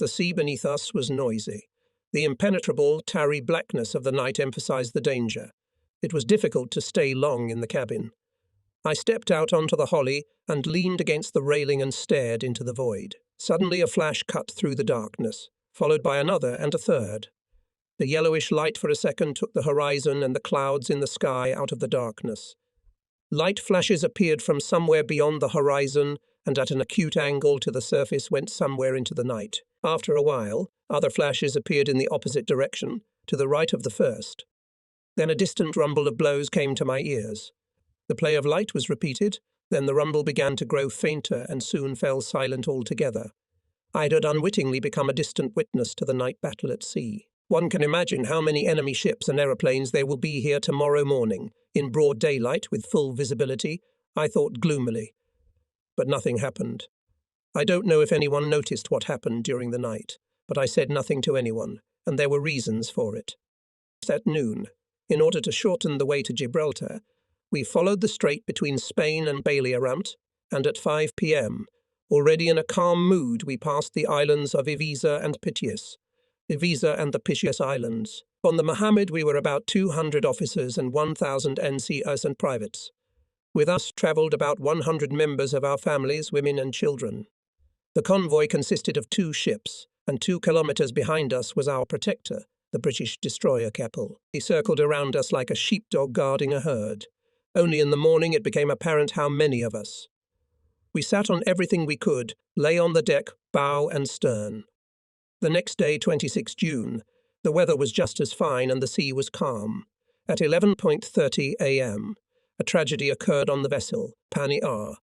The sea beneath us was noisy. The impenetrable, tarry blackness of the night emphasized the danger. It was difficult to stay long in the cabin. I stepped out onto the holly and leaned against the railing and stared into the void. Suddenly a flash cut through the darkness, followed by another and a third. The yellowish light for a second took the horizon and the clouds in the sky out of the darkness. Light flashes appeared from somewhere beyond the horizon and at an acute angle to the surface went somewhere into the night. After a while, other flashes appeared in the opposite direction, to the right of the first. Then a distant rumble of blows came to my ears. The play of light was repeated, then the rumble began to grow fainter and soon fell silent altogether. I had unwittingly become a distant witness to the night battle at sea. One can imagine how many enemy ships and aeroplanes there will be here tomorrow morning, in broad daylight with full visibility, I thought gloomily. But nothing happened. I don't know if anyone noticed what happened during the night, but I said nothing to anyone, and there were reasons for it. At noon, in order to shorten the way to Gibraltar, we followed the strait between Spain and Balearunt, and at 5 p.m., already in a calm mood, we passed the islands of Ibiza and Pitius. Ibiza and the Pitius Islands. On the Mohammed we were about 200 officers and 1,000 NCOs and privates. With us travelled about 100 members of our families, women and children. The convoy consisted of 2 ships, and 2 kilometres behind us was our protector, the British destroyer Keppel. He circled around us like a sheepdog guarding a herd. Only in the morning it became apparent how many of us. We sat on everything we could, lay on the deck, bow and stern. The next day, 26 June, the weather was just as fine and the sea was calm. At 11:30 a.m., a tragedy occurred on the vessel, Pani R.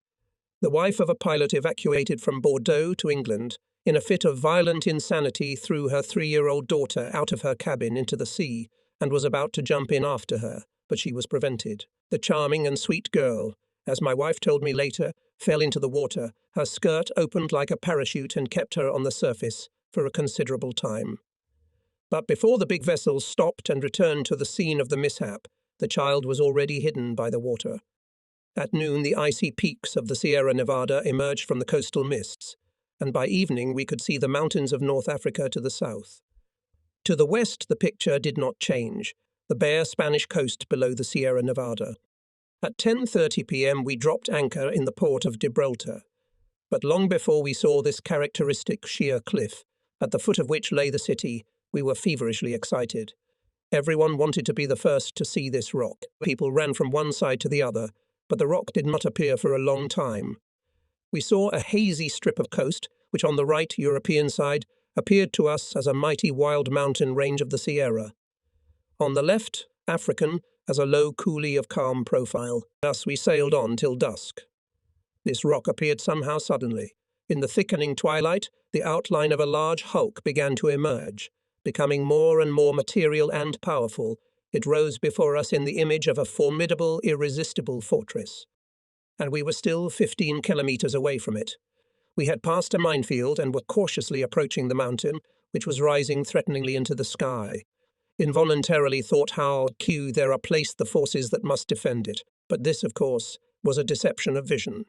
The wife of a pilot evacuated from Bordeaux to England in a fit of violent insanity threw her 3-year-old daughter out of her cabin into the sea and was about to jump in after her, but she was prevented. The charming and sweet girl, as my wife told me later, fell into the water. Her skirt opened like a parachute and kept her on the surface for a considerable time. But before the big vessel stopped and returned to the scene of the mishap, the child was already hidden by the water. At noon, the icy peaks of the Sierra Nevada emerged from the coastal mists, and by evening we could see the mountains of North Africa to the south. To the west, the picture did not change, the bare Spanish coast below the Sierra Nevada. At 10:30 p.m. we dropped anchor in the port of Gibraltar. But long before we saw this characteristic sheer cliff, at the foot of which lay the city, we were feverishly excited. Everyone wanted to be the first to see this rock. People ran from one side to the other, but the rock did not appear for a long time. We saw a hazy strip of coast, which on the right European side appeared to us as a mighty wild mountain range of the Sierra. On the left, African, as a low coulee of calm profile. Thus we sailed on till dusk. This rock appeared somehow suddenly. In the thickening twilight, the outline of a large hulk began to emerge. Becoming more and more material and powerful, it rose before us in the image of a formidable, irresistible fortress. And we were still 15 kilometers away from it. We had passed a minefield and were cautiously approaching the mountain, which was rising threateningly into the sky. Involuntarily thought how there are placed the forces that must defend it, but this, of course, was a deception of vision.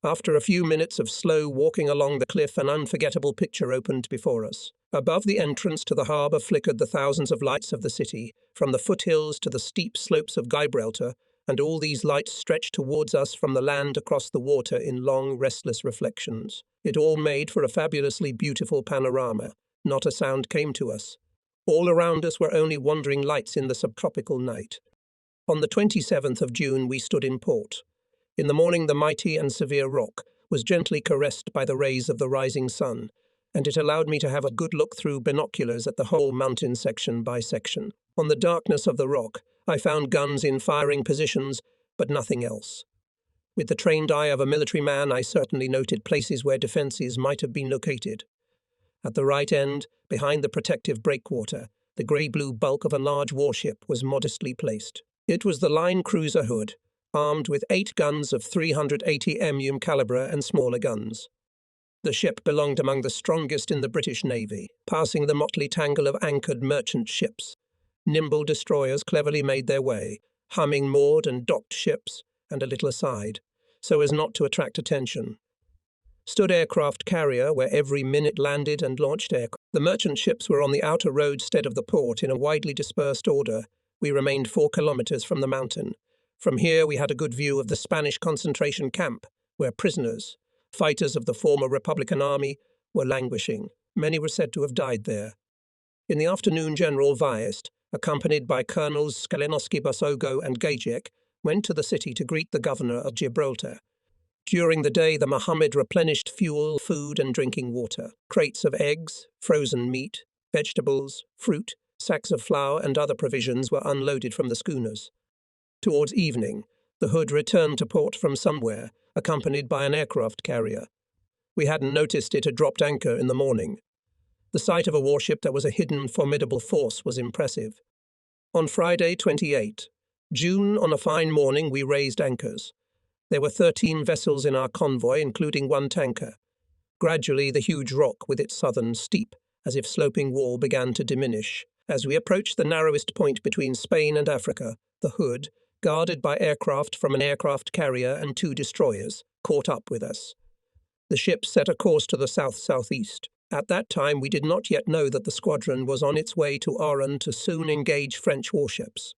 After a few minutes of slow walking along the cliff, an unforgettable picture opened before us. Above the entrance to the harbour flickered the thousands of lights of the city, from the foothills to the steep slopes of Gibraltar, and all these lights stretched towards us from the land across the water in long, restless reflections. It all made for a fabulously beautiful panorama. Not a sound came to us. All around us were only wandering lights in the subtropical night. On the 27th of June we stood in port. In the morning the mighty and severe rock was gently caressed by the rays of the rising sun, and it allowed me to have a good look through binoculars at the whole mountain section by section. On the darkness of the rock, I found guns in firing positions, but nothing else. With the trained eye of a military man, I certainly noted places where defences might have been located. At the right end, behind the protective breakwater, the grey-blue bulk of a large warship was modestly placed. It was the line cruiser Hood, armed with 8 guns of 380 mm calibre and smaller guns. The ship belonged among the strongest in the British Navy, passing the motley tangle of anchored merchant ships. Nimble destroyers cleverly made their way, humming moored and docked ships, and a little aside, so as not to attract attention. stood aircraft carrier where every minute landed and launched aircraft. The merchant ships were on the outer roadstead of the port in a widely dispersed order. We remained 4 kilometers from the mountain. From here we had a good view of the Spanish concentration camp, where prisoners, fighters of the former Republican Army, were languishing. Many were said to have died there. In the afternoon, General Wyest, accompanied by Colonels Skalinowski, Bosogo and Gajek, went to the city to greet the governor of Gibraltar. During the day, the Mohammed replenished fuel, food and drinking water. Crates of eggs, frozen meat, vegetables, fruit, sacks of flour and other provisions were unloaded from the schooners. Towards evening, the Hood returned to port from somewhere, accompanied by an aircraft carrier. We hadn't noticed it had dropped anchor in the morning. The sight of a warship that was a hidden, formidable force was impressive. On Friday, 28 June, on a fine morning, we raised anchors. There were 13 vessels in our convoy, including 1 tanker. Gradually, the huge rock with its southern steep, as if sloping wall began to diminish. As we approached the narrowest point between Spain and Africa, the Hood, guarded by aircraft from an aircraft carrier and 2 destroyers, caught up with us. The ship set a course to the south-southeast. At that time, we did not yet know that the squadron was on its way to Oran to soon engage French warships.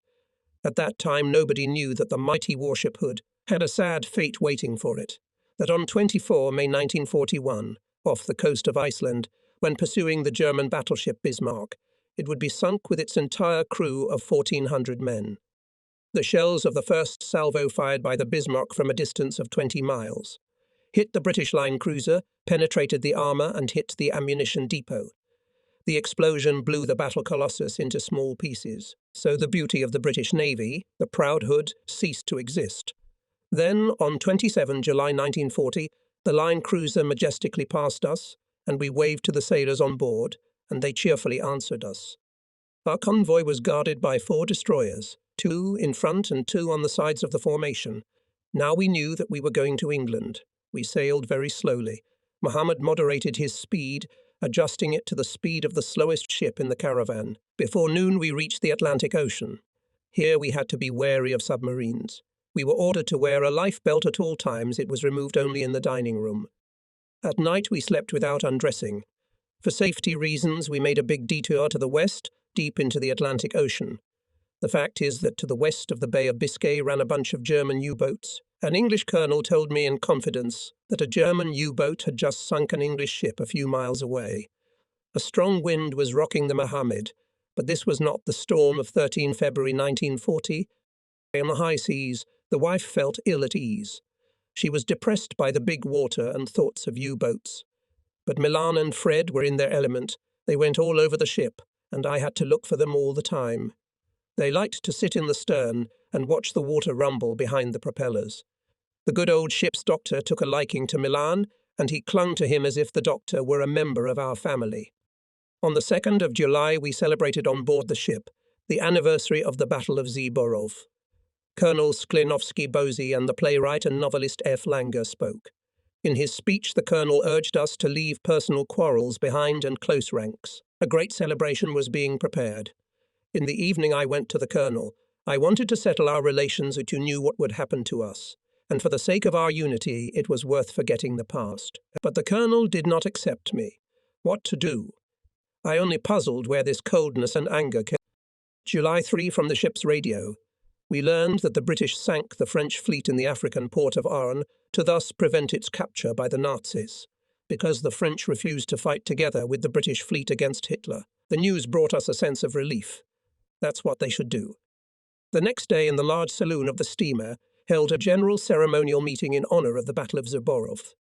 At that time, nobody knew that the mighty warship Hood had a sad fate waiting for it, that on 24 May 1941, off the coast of Iceland, when pursuing the German battleship Bismarck, it would be sunk with its entire crew of 1,400 men. The shells of the first salvo fired by the Bismarck from a distance of 20 miles hit the British line cruiser, penetrated the armour and hit the ammunition depot. The explosion blew the battle Colossus into small pieces, so the beauty of the British Navy, the proud Hood, ceased to exist. Then, on 27 July 1940, the line cruiser majestically passed us, and we waved to the sailors on board, and they cheerfully answered us. Our convoy was guarded by 4 destroyers, 2 in front and 2 on the sides of the formation. Now we knew that we were going to England. We sailed very slowly. Mohammed moderated his speed, adjusting it to the speed of the slowest ship in the caravan. Before noon we reached the Atlantic Ocean. Here we had to be wary of submarines. We were ordered to wear a life belt at all times. It was removed only in the dining room. At night we slept without undressing. For safety reasons we made a big detour to the west, deep into the Atlantic Ocean. The fact is that to the west of the Bay of Biscay ran a bunch of German U-boats. An English colonel told me in confidence that a German U-boat had just sunk an English ship a few miles away. A strong wind was rocking the Mohammed, but this was not the storm of 13 February 1940. On the high seas, the wife felt ill at ease. She was depressed by the big water and thoughts of U-boats. But Milan and Fred were in their element. They went all over the ship, and I had to look for them all the time. They liked to sit in the stern and watch the water rumble behind the propellers. The good old ship's doctor took a liking to Milan, and he clung to him as if the doctor were a member of our family. On the 2nd of July, we celebrated on board the ship the anniversary of the Battle of Zborov. Colonel Sklinowski-Bozy and the playwright and novelist F. Langer spoke. In his speech, the colonel urged us to leave personal quarrels behind and close ranks. A great celebration was being prepared. In the evening, I went to the colonel. I wanted to settle our relations so you knew what would happen to us. And for the sake of our unity, it was worth forgetting the past. But the colonel did not accept me. What to do? I only puzzled where this coldness and anger came. July 3 from the ship's radio. We learned that the British sank the French fleet in the African port of Oran to thus prevent its capture by the Nazis, because the French refused to fight together with the British fleet against Hitler. The news brought us a sense of relief. That's what they should do. The next day, in the large saloon of the steamer, held a general ceremonial meeting in honour of the Battle of Zborov.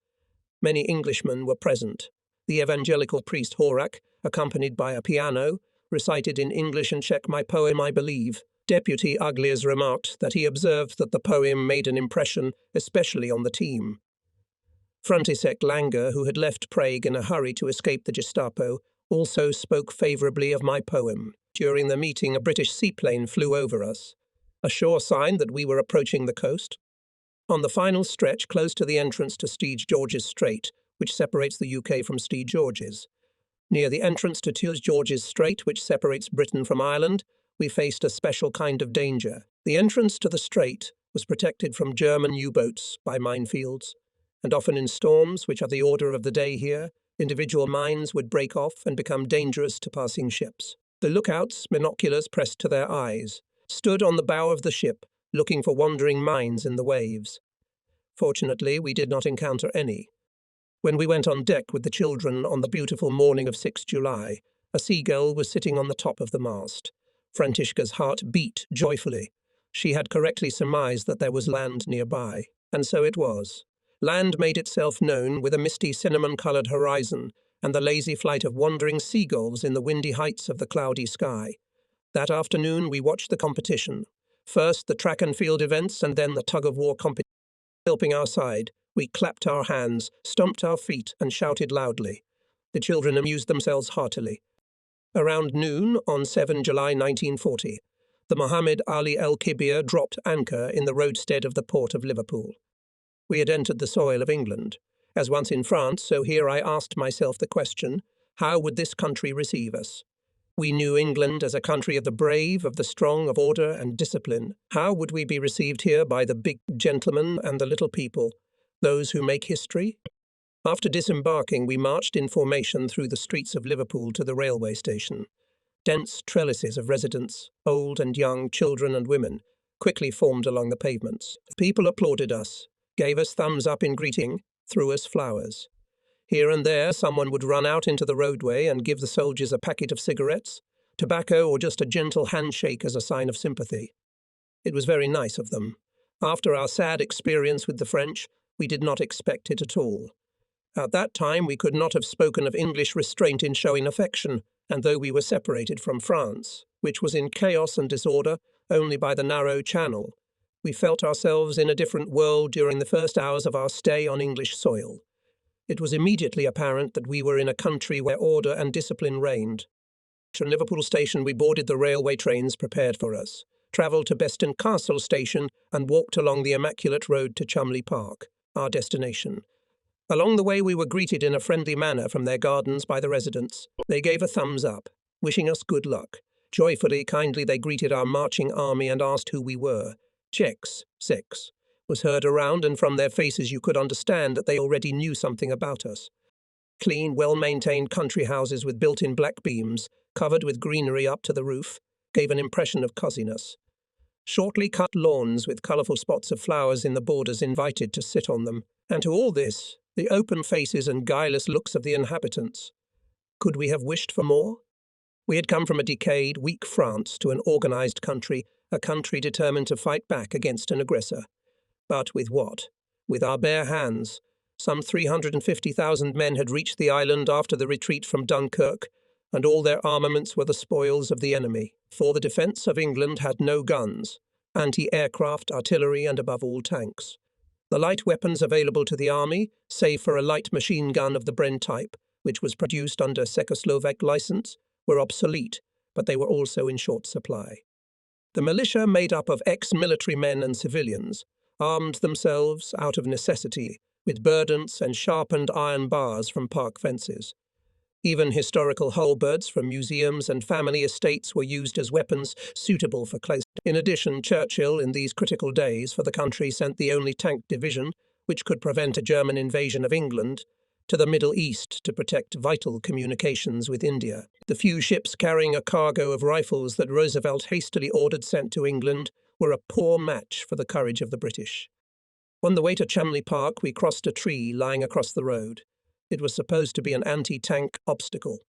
Many Englishmen were present. The evangelical priest Horak, accompanied by a piano, recited in English and Czech my poem I Believe. Deputy Uglies remarked that he observed that the poem made an impression, especially on the team. Frontisek Langer, who had left Prague in a hurry to escape the Gestapo, also spoke favourably of my poem. During the meeting, a British seaplane flew over us, a sure sign that we were approaching the coast. On the final stretch, close to the entrance to St. George's Strait, which separates the UK from St. George's, near the entrance to St. George's Strait, which separates Britain from Ireland, we faced a special kind of danger. The entrance to the strait was protected from German U-boats by minefields, and often in storms, which are the order of the day here, individual mines would break off and become dangerous to passing ships. The lookouts, binoculars pressed to their eyes, stood on the bow of the ship, looking for wandering mines in the waves. Fortunately, we did not encounter any. When we went on deck with the children on the beautiful morning of 6 July, a seagull was sitting on the top of the mast. Františka's heart beat joyfully. She had correctly surmised that there was land nearby, and so it was. Land made itself known with a misty cinnamon-coloured horizon and the lazy flight of wandering seagulls in the windy heights of the cloudy sky. That afternoon we watched the competition. First the track and field events and then the tug-of-war competition. Helping our side, we clapped our hands, stomped our feet and shouted loudly. The children amused themselves heartily. Around noon on 7 July 1940, the Mohammed Ali El-Kibir dropped anchor in the roadstead of the port of Liverpool. We had entered the soil of England. As once in France, so here I asked myself the question, how would this country receive us? We knew England as a country of the brave, of the strong, of order and discipline. How would we be received here by the big gentlemen and the little people, those who make history? After disembarking, we marched in formation through the streets of Liverpool to the railway station. Dense trellises of residents, old and young, children and women, quickly formed along the pavements. People applauded us, gave us thumbs up in greeting, threw us flowers. Here and there, someone would run out into the roadway and give the soldiers a packet of cigarettes, tobacco, or just a gentle handshake as a sign of sympathy. It was very nice of them. After our sad experience with the French, we did not expect it at all. At that time, we could not have spoken of English restraint in showing affection, and though we were separated from France, which was in chaos and disorder only by the narrow channel, we felt ourselves in a different world during the first hours of our stay on English soil. It was immediately apparent that we were in a country where order and discipline reigned. From Liverpool station, we boarded the railway trains prepared for us, travelled to Beston Castle station, and walked along the immaculate road to Chumley Park, our destination. Along the way, we were greeted in a friendly manner from their gardens by the residents. They gave a thumbs up, wishing us good luck. Joyfully, kindly, they greeted our marching army and asked who we were. Czechs, Sex, was heard around, and from their faces you could understand that they already knew something about us. Clean, well-maintained country houses with built-in black beams, covered with greenery up to the roof, gave an impression of coziness. Shortly cut lawns with colourful spots of flowers in the borders invited to sit on them, and to all this, the open faces and guileless looks of the inhabitants. Could we have wished for more? We had come from a decayed, weak France to an organised country, a country determined to fight back against an aggressor. But with what? With our bare hands. Some 350,000 men had reached the island after the retreat from Dunkirk, and all their armaments were the spoils of the enemy, for the defence of England had no guns, anti-aircraft, artillery, and above all tanks. The light weapons available to the army, save for a light machine gun of the Bren type, which was produced under Czechoslovak license, were obsolete, but they were also in short supply. The militia, made up of ex-military men and civilians, armed themselves, out of necessity, with burdants and sharpened iron bars from park fences. Even historical halberds from museums and family estates were used as weapons suitable for close. In addition, Churchill, in these critical days for the country, sent the only tank division, which could prevent a German invasion of England, to the Middle East to protect vital communications with India. The few ships carrying a cargo of rifles that Roosevelt hastily ordered sent to England were a poor match for the courage of the British. On the way to Chumley Park, we crossed a tree lying across the road. It was supposed to be an anti-tank obstacle,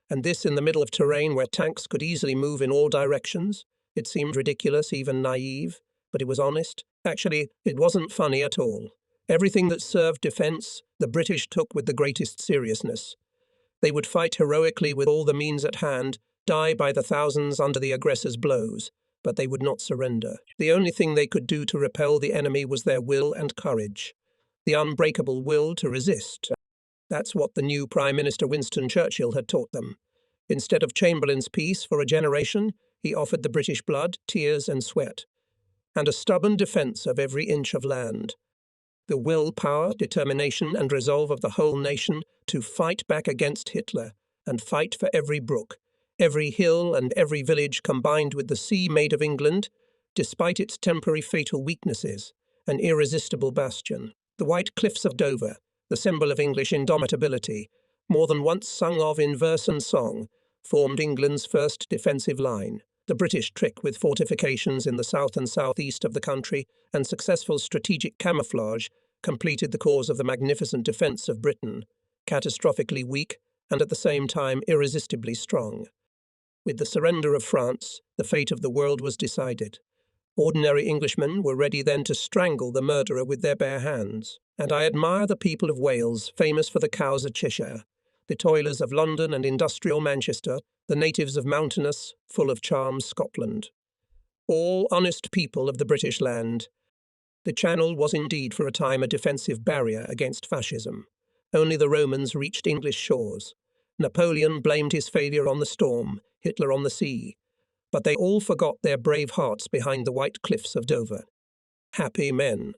and this in the middle of terrain where tanks could easily move in all directions. It seemed ridiculous, even naive, but it was honest. Actually, it wasn't funny at all. Everything that served defence, the British took with the greatest seriousness. They would fight heroically with all the means at hand, die by the thousands under the aggressor's blows, but they would not surrender. The only thing they could do to repel the enemy was their will and courage, the unbreakable will to resist. That's what the new Prime Minister Winston Churchill had taught them. Instead of Chamberlain's peace for a generation, he offered the British blood, tears and sweat, and a stubborn defence of every inch of land. The will, power, determination and resolve of the whole nation to fight back against Hitler and fight for every brook, every hill and every village combined with the sea made of England, despite its temporary fatal weaknesses, an irresistible bastion. The white cliffs of Dover, the symbol of English indomitability, more than once sung of in verse and song, formed England's first defensive line. The British trick with fortifications in the south and southeast of the country and successful strategic camouflage completed the cause of the magnificent defence of Britain, catastrophically weak and at the same time irresistibly strong. With the surrender of France, the fate of the world was decided. Ordinary Englishmen were ready then to strangle the murderer with their bare hands, and I admire the people of Wales, famous for the cows of Cheshire, the toilers of London and industrial Manchester, the natives of mountainous, full of charms Scotland. All honest people of the British land. The Channel was indeed for a time a defensive barrier against fascism. Only the Romans reached English shores. Napoleon blamed his failure on the storm, Hitler on the sea. But they all forgot their brave hearts behind the white cliffs of Dover. Happy men.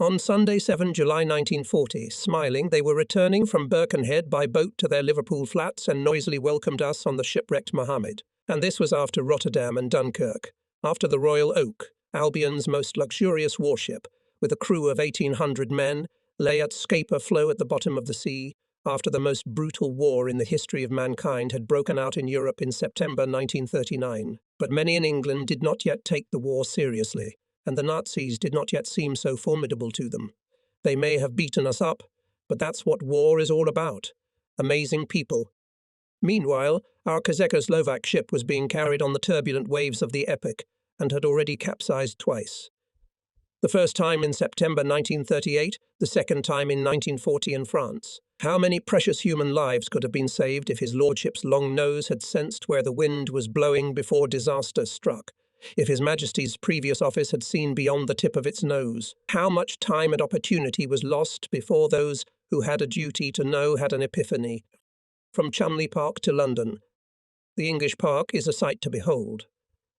On Sunday, 7 July 1940, smiling, they were returning from Birkenhead by boat to their Liverpool flats and noisily welcomed us on the shipwrecked Mohammed. And this was after Rotterdam and Dunkirk, after the Royal Oak, Albion's most luxurious warship, with a crew of 1,800 men, lay at Scapa Flow at the bottom of the sea, after the most brutal war in the history of mankind had broken out in Europe in September 1939. But many in England did not yet take the war seriously, and the Nazis did not yet seem so formidable to them. They may have beaten us up, but that's what war is all about. Amazing people. Meanwhile, our Czechoslovak ship was being carried on the turbulent waves of the Epic, and had already capsized twice. The first time in September 1938, the second time in 1940 in France. How many precious human lives could have been saved if his lordship's long nose had sensed where the wind was blowing before disaster struck? If His Majesty's previous office had seen beyond the tip of its nose? How much time and opportunity was lost before those who had a duty to know had an epiphany? From Chumley Park to London. The English Park is a sight to behold.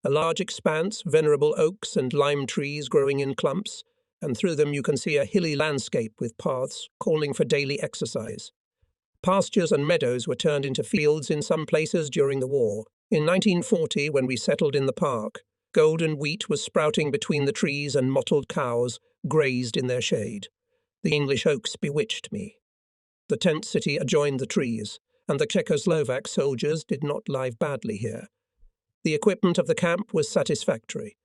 A large expanse, venerable oaks and lime trees growing in clumps, and through them you can see a hilly landscape with paths calling for daily exercise. Pastures and meadows were turned into fields in some places during the war. In 1940, when we settled in the park, golden wheat was sprouting between the trees and mottled cows grazed in their shade. The English oaks bewitched me. The tent city adjoined the trees, and the Czechoslovak soldiers did not live badly here. The equipment of the camp was satisfactory.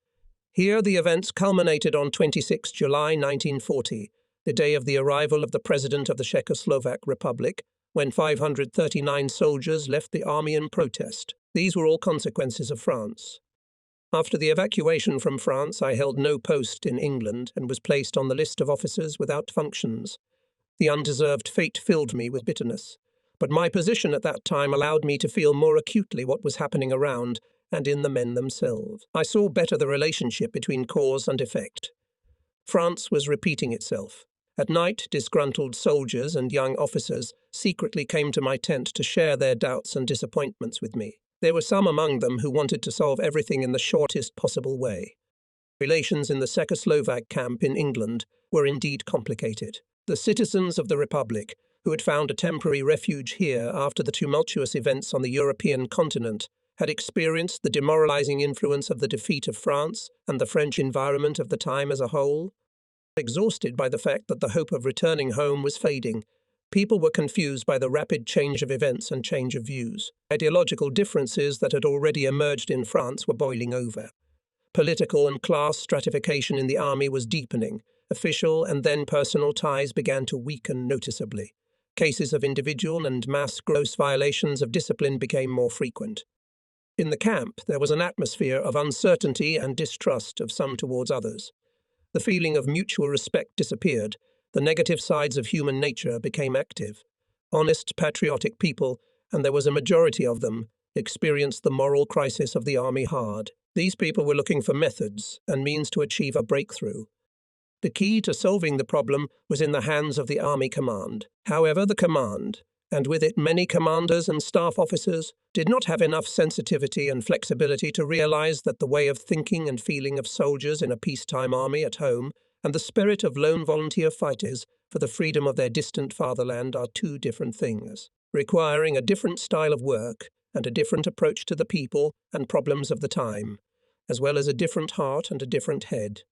Here the events culminated on 26 July 1940, the day of the arrival of the President of the Czechoslovak Republic, when 539 soldiers left the army in protest. These were all consequences of France. After the evacuation from France, I held no post in England and was placed on the list of officers without functions. The undeserved fate filled me with bitterness, but my position at that time allowed me to feel more acutely what was happening around and in the men themselves. I saw better the relationship between cause and effect. France was repeating itself. At night, disgruntled soldiers and young officers secretly came to my tent to share their doubts and disappointments with me. There were some among them who wanted to solve everything in the shortest possible way. Relations in the Czechoslovak camp in England were indeed complicated. The citizens of the Republic, who had found a temporary refuge here after the tumultuous events on the European continent, had experienced the demoralizing influence of the defeat of France and the French environment of the time as a whole. Exhausted by the fact that the hope of returning home was fading, people were confused by the rapid change of events and change of views. Ideological differences that had already emerged in France were boiling over. Political and class stratification in the army was deepening. Official and then personal ties began to weaken noticeably. Cases of individual and mass gross violations of discipline became more frequent. In the camp, there was an atmosphere of uncertainty and distrust of some towards others. The feeling of mutual respect disappeared. The negative sides of human nature became active. Honest, patriotic people, and there was a majority of them, experienced the moral crisis of the army hard. These people were looking for methods and means to achieve a breakthrough. The key to solving the problem was in the hands of the army command. However, the command, and with it many commanders and staff officers, did not have enough sensitivity and flexibility to realize that the way of thinking and feeling of soldiers in a peacetime army at home and the spirit of lone volunteer fighters for the freedom of their distant fatherland are two different things, requiring a different style of work and a different approach to the people and problems of the time, as well as a different heart and a different head,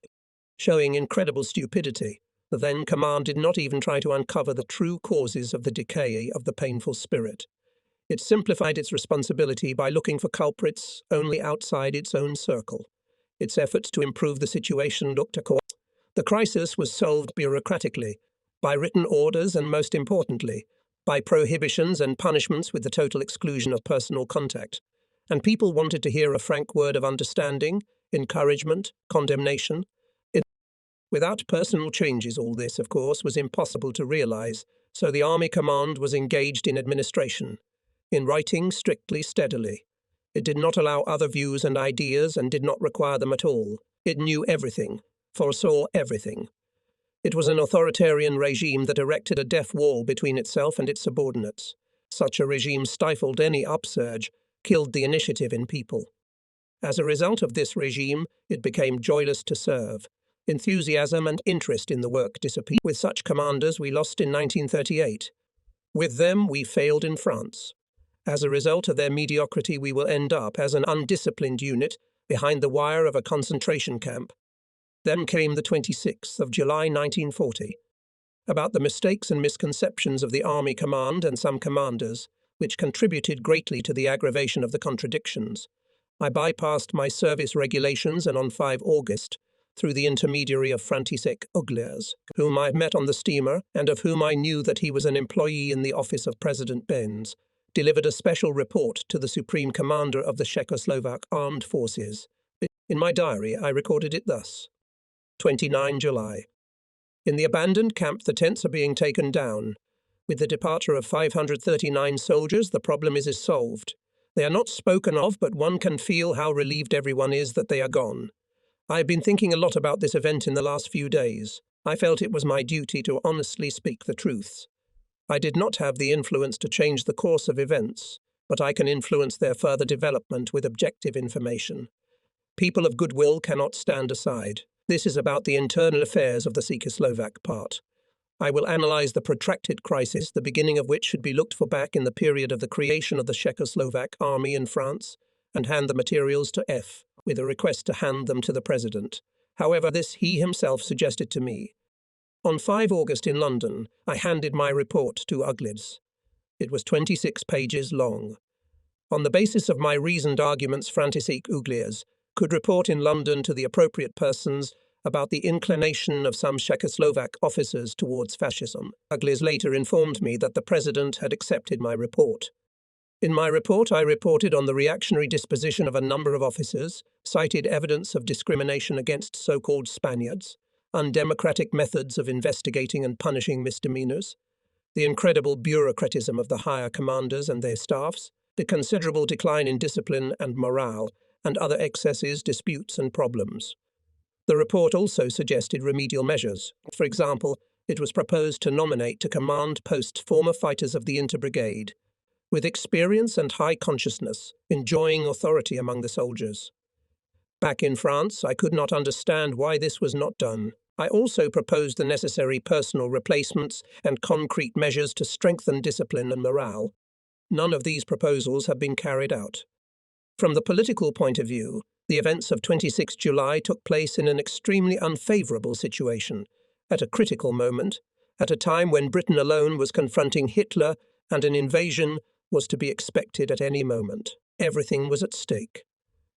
showing incredible stupidity. The then command did not even try to uncover the true causes of the decay of the painful spirit. It simplified its responsibility by looking for culprits only outside its own circle. Its efforts to improve the situation looked at the crisis was solved bureaucratically, by written orders and, most importantly, by prohibitions and punishments with the total exclusion of personal contact. And people wanted to hear a frank word of understanding, encouragement, condemnation. Without personal changes, all this, of course, was impossible to realize, so the Army Command was engaged in administration, in writing strictly, steadily. It did not allow other views and ideas and did not require them at all. It knew everything, foresaw everything. It was an authoritarian regime that erected a deaf wall between itself and its subordinates. Such a regime stifled any upsurge, killed the initiative in people. As a result of this regime, it became joyless to serve. Enthusiasm and interest in the work disappeared. With such commanders, we lost in 1938. With them, we failed in France. As a result of their mediocrity, we will end up as an undisciplined unit behind the wire of a concentration camp. Then came the 26th of July 1940. About the mistakes and misconceptions of the Army Command and some commanders, which contributed greatly to the aggravation of the contradictions. I bypassed my service regulations and on 5 August, through the intermediary of František Uglers, whom I met on the steamer and of whom I knew that he was an employee in the office of President Benz, delivered a special report to the Supreme Commander of the Czechoslovak Armed Forces. In my diary, I recorded it thus. 29 July. In the abandoned camp, the tents are being taken down. With the departure of 539 soldiers, the problem is solved. They are not spoken of, but one can feel how relieved everyone is that they are gone. I have been thinking a lot about this event in the last few days. I felt it was my duty to honestly speak the truths. I did not have the influence to change the course of events, but I can influence their further development with objective information. People of goodwill cannot stand aside. This is about the internal affairs of the Czechoslovak part. I will analyze the protracted crisis, the beginning of which should be looked for back in the period of the creation of the Czechoslovak army in France, and hand the materials to F, with a request to hand them to the President. However, this he himself suggested to me. On 5 August in London, I handed my report to Uglers. It was 26 pages long. On the basis of my reasoned arguments, František Uglers could report in London to the appropriate persons about the inclination of some Czechoslovak officers towards fascism. Uglers later informed me that the President had accepted my report. In my report, I reported on the reactionary disposition of a number of officers, cited evidence of discrimination against so-called Spaniards, undemocratic methods of investigating and punishing misdemeanors, the incredible bureaucratism of the higher commanders and their staffs, the considerable decline in discipline and morale, and other excesses, disputes and problems. The report also suggested remedial measures. For example, it was proposed to nominate to command posts former fighters of the Inter-Brigade, with experience and high consciousness, enjoying authority among the soldiers. Back in France, I could not understand why this was not done. I also proposed the necessary personal replacements and concrete measures to strengthen discipline and morale. None of these proposals have been carried out. From the political point of view, the events of 26 July took place in an extremely unfavourable situation, at a critical moment, at a time when Britain alone was confronting Hitler and an invasion was to be expected at any moment. Everything was at stake.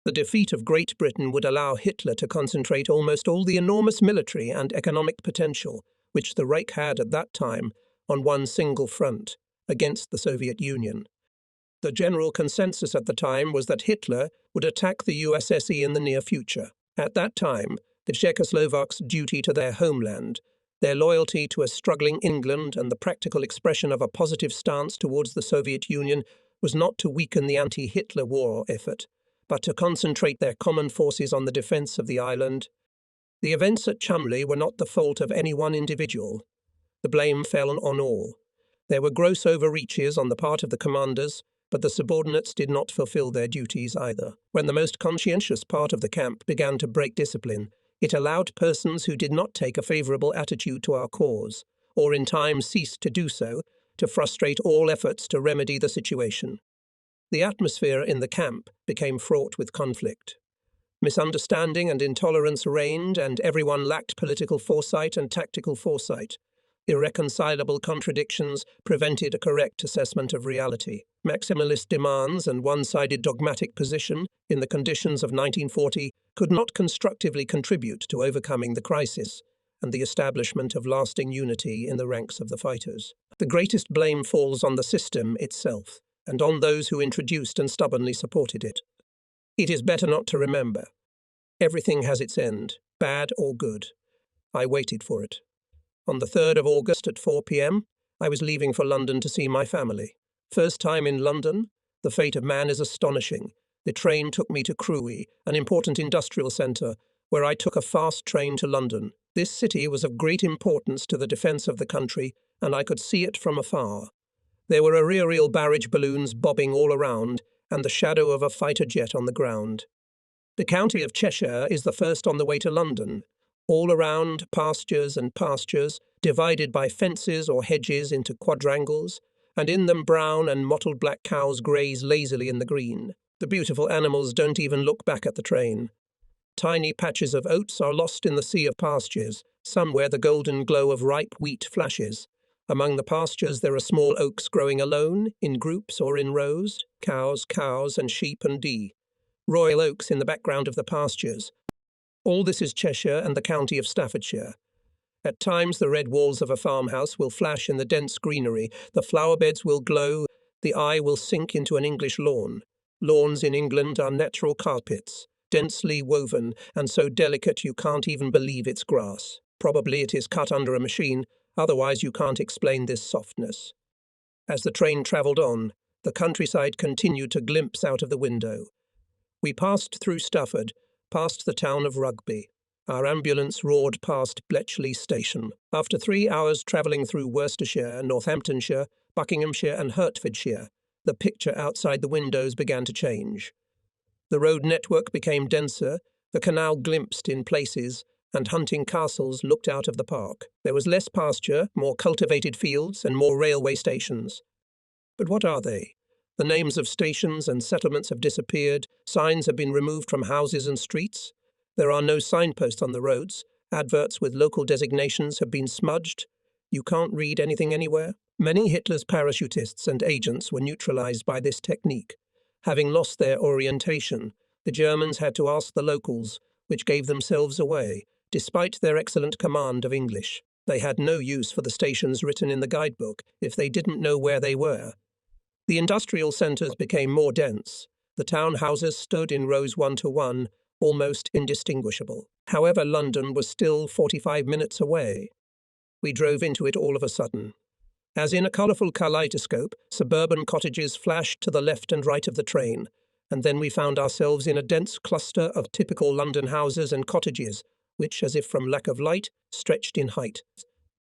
The defeat of Great Britain would allow Hitler to concentrate almost all the enormous military and economic potential which the Reich had at that time on one single front, against the Soviet Union. The general consensus at the time was that Hitler would attack the USSR in the near future. At that time, the Czechoslovaks' duty to their homeland, their loyalty to a struggling England and the practical expression of a positive stance towards the Soviet Union was not to weaken the anti-Hitler war effort, but to concentrate their common forces on the defence of the island. The events at Chumley were not the fault of any one individual. The blame fell on all. There were gross overreaches on the part of the commanders, but the subordinates did not fulfill their duties either. When the most conscientious part of the camp began to break discipline, it allowed persons who did not take a favourable attitude to our cause, or in time ceased to do so, to frustrate all efforts to remedy the situation. The atmosphere in the camp became fraught with conflict. Misunderstanding and intolerance reigned, and everyone lacked political foresight and tactical foresight. Irreconcilable contradictions prevented a correct assessment of reality. Maximalist demands and one-sided dogmatic position in the conditions of 1940 could not constructively contribute to overcoming the crisis and the establishment of lasting unity in the ranks of the fighters. The greatest blame falls on the system itself and on those who introduced and stubbornly supported it. It is better not to remember. Everything has its end, bad or good. I waited for it. On the 3rd of August at 4 p.m, I was leaving for London to see my family. First time in London, the fate of man is astonishing. The train took me to Crewe, an important industrial centre, where I took a fast train to London. This city was of great importance to the defence of the country, and I could see it from afar. There were aerial barrage balloons bobbing all around, and the shadow of a fighter jet on the ground. The county of Cheshire is the first on the way to London. All around, pastures and pastures, divided by fences or hedges into quadrangles, and in them brown and mottled black cows graze lazily in the green. The beautiful animals don't even look back at the train. Tiny patches of oats are lost in the sea of pastures, some where the golden glow of ripe wheat flashes. Among the pastures there are small oaks growing alone, in groups or in rows, cows, and sheep and deer. Royal oaks in the background of the pastures. All this is Cheshire and the county of Staffordshire. At times the red walls of a farmhouse will flash in the dense greenery, the flower beds will glow, the eye will sink into an English lawn. Lawns in England are natural carpets, densely woven and so delicate you can't even believe it's grass. Probably it is cut under a machine, otherwise you can't explain this softness. As the train travelled on, the countryside continued to glimpse out of the window. We passed through Stafford, past the town of Rugby. Our ambulance roared past Bletchley Station. After 3 hours travelling through Worcestershire, Northamptonshire, Buckinghamshire and Hertfordshire, the picture outside the windows began to change. The road network became denser, the canal glimpsed in places, and hunting castles looked out of the park. There was less pasture, more cultivated fields, and more railway stations. But what are they? The names of stations and settlements have disappeared, signs have been removed from houses and streets. There are no signposts on the roads, adverts with local designations have been smudged. You can't read anything anywhere. Many Hitler's parachutists and agents were neutralized by this technique. Having lost their orientation, the Germans had to ask the locals, which gave themselves away, despite their excellent command of English. They had no use for the stations written in the guidebook if they didn't know where they were. The industrial centres became more dense. The town houses stood in rows 1 to 1, almost indistinguishable. However, London was still 45 minutes away. We drove into it all of a sudden. As in a colourful kaleidoscope, suburban cottages flashed to the left and right of the train, and then we found ourselves in a dense cluster of typical London houses and cottages, which, as if from lack of light, stretched in height.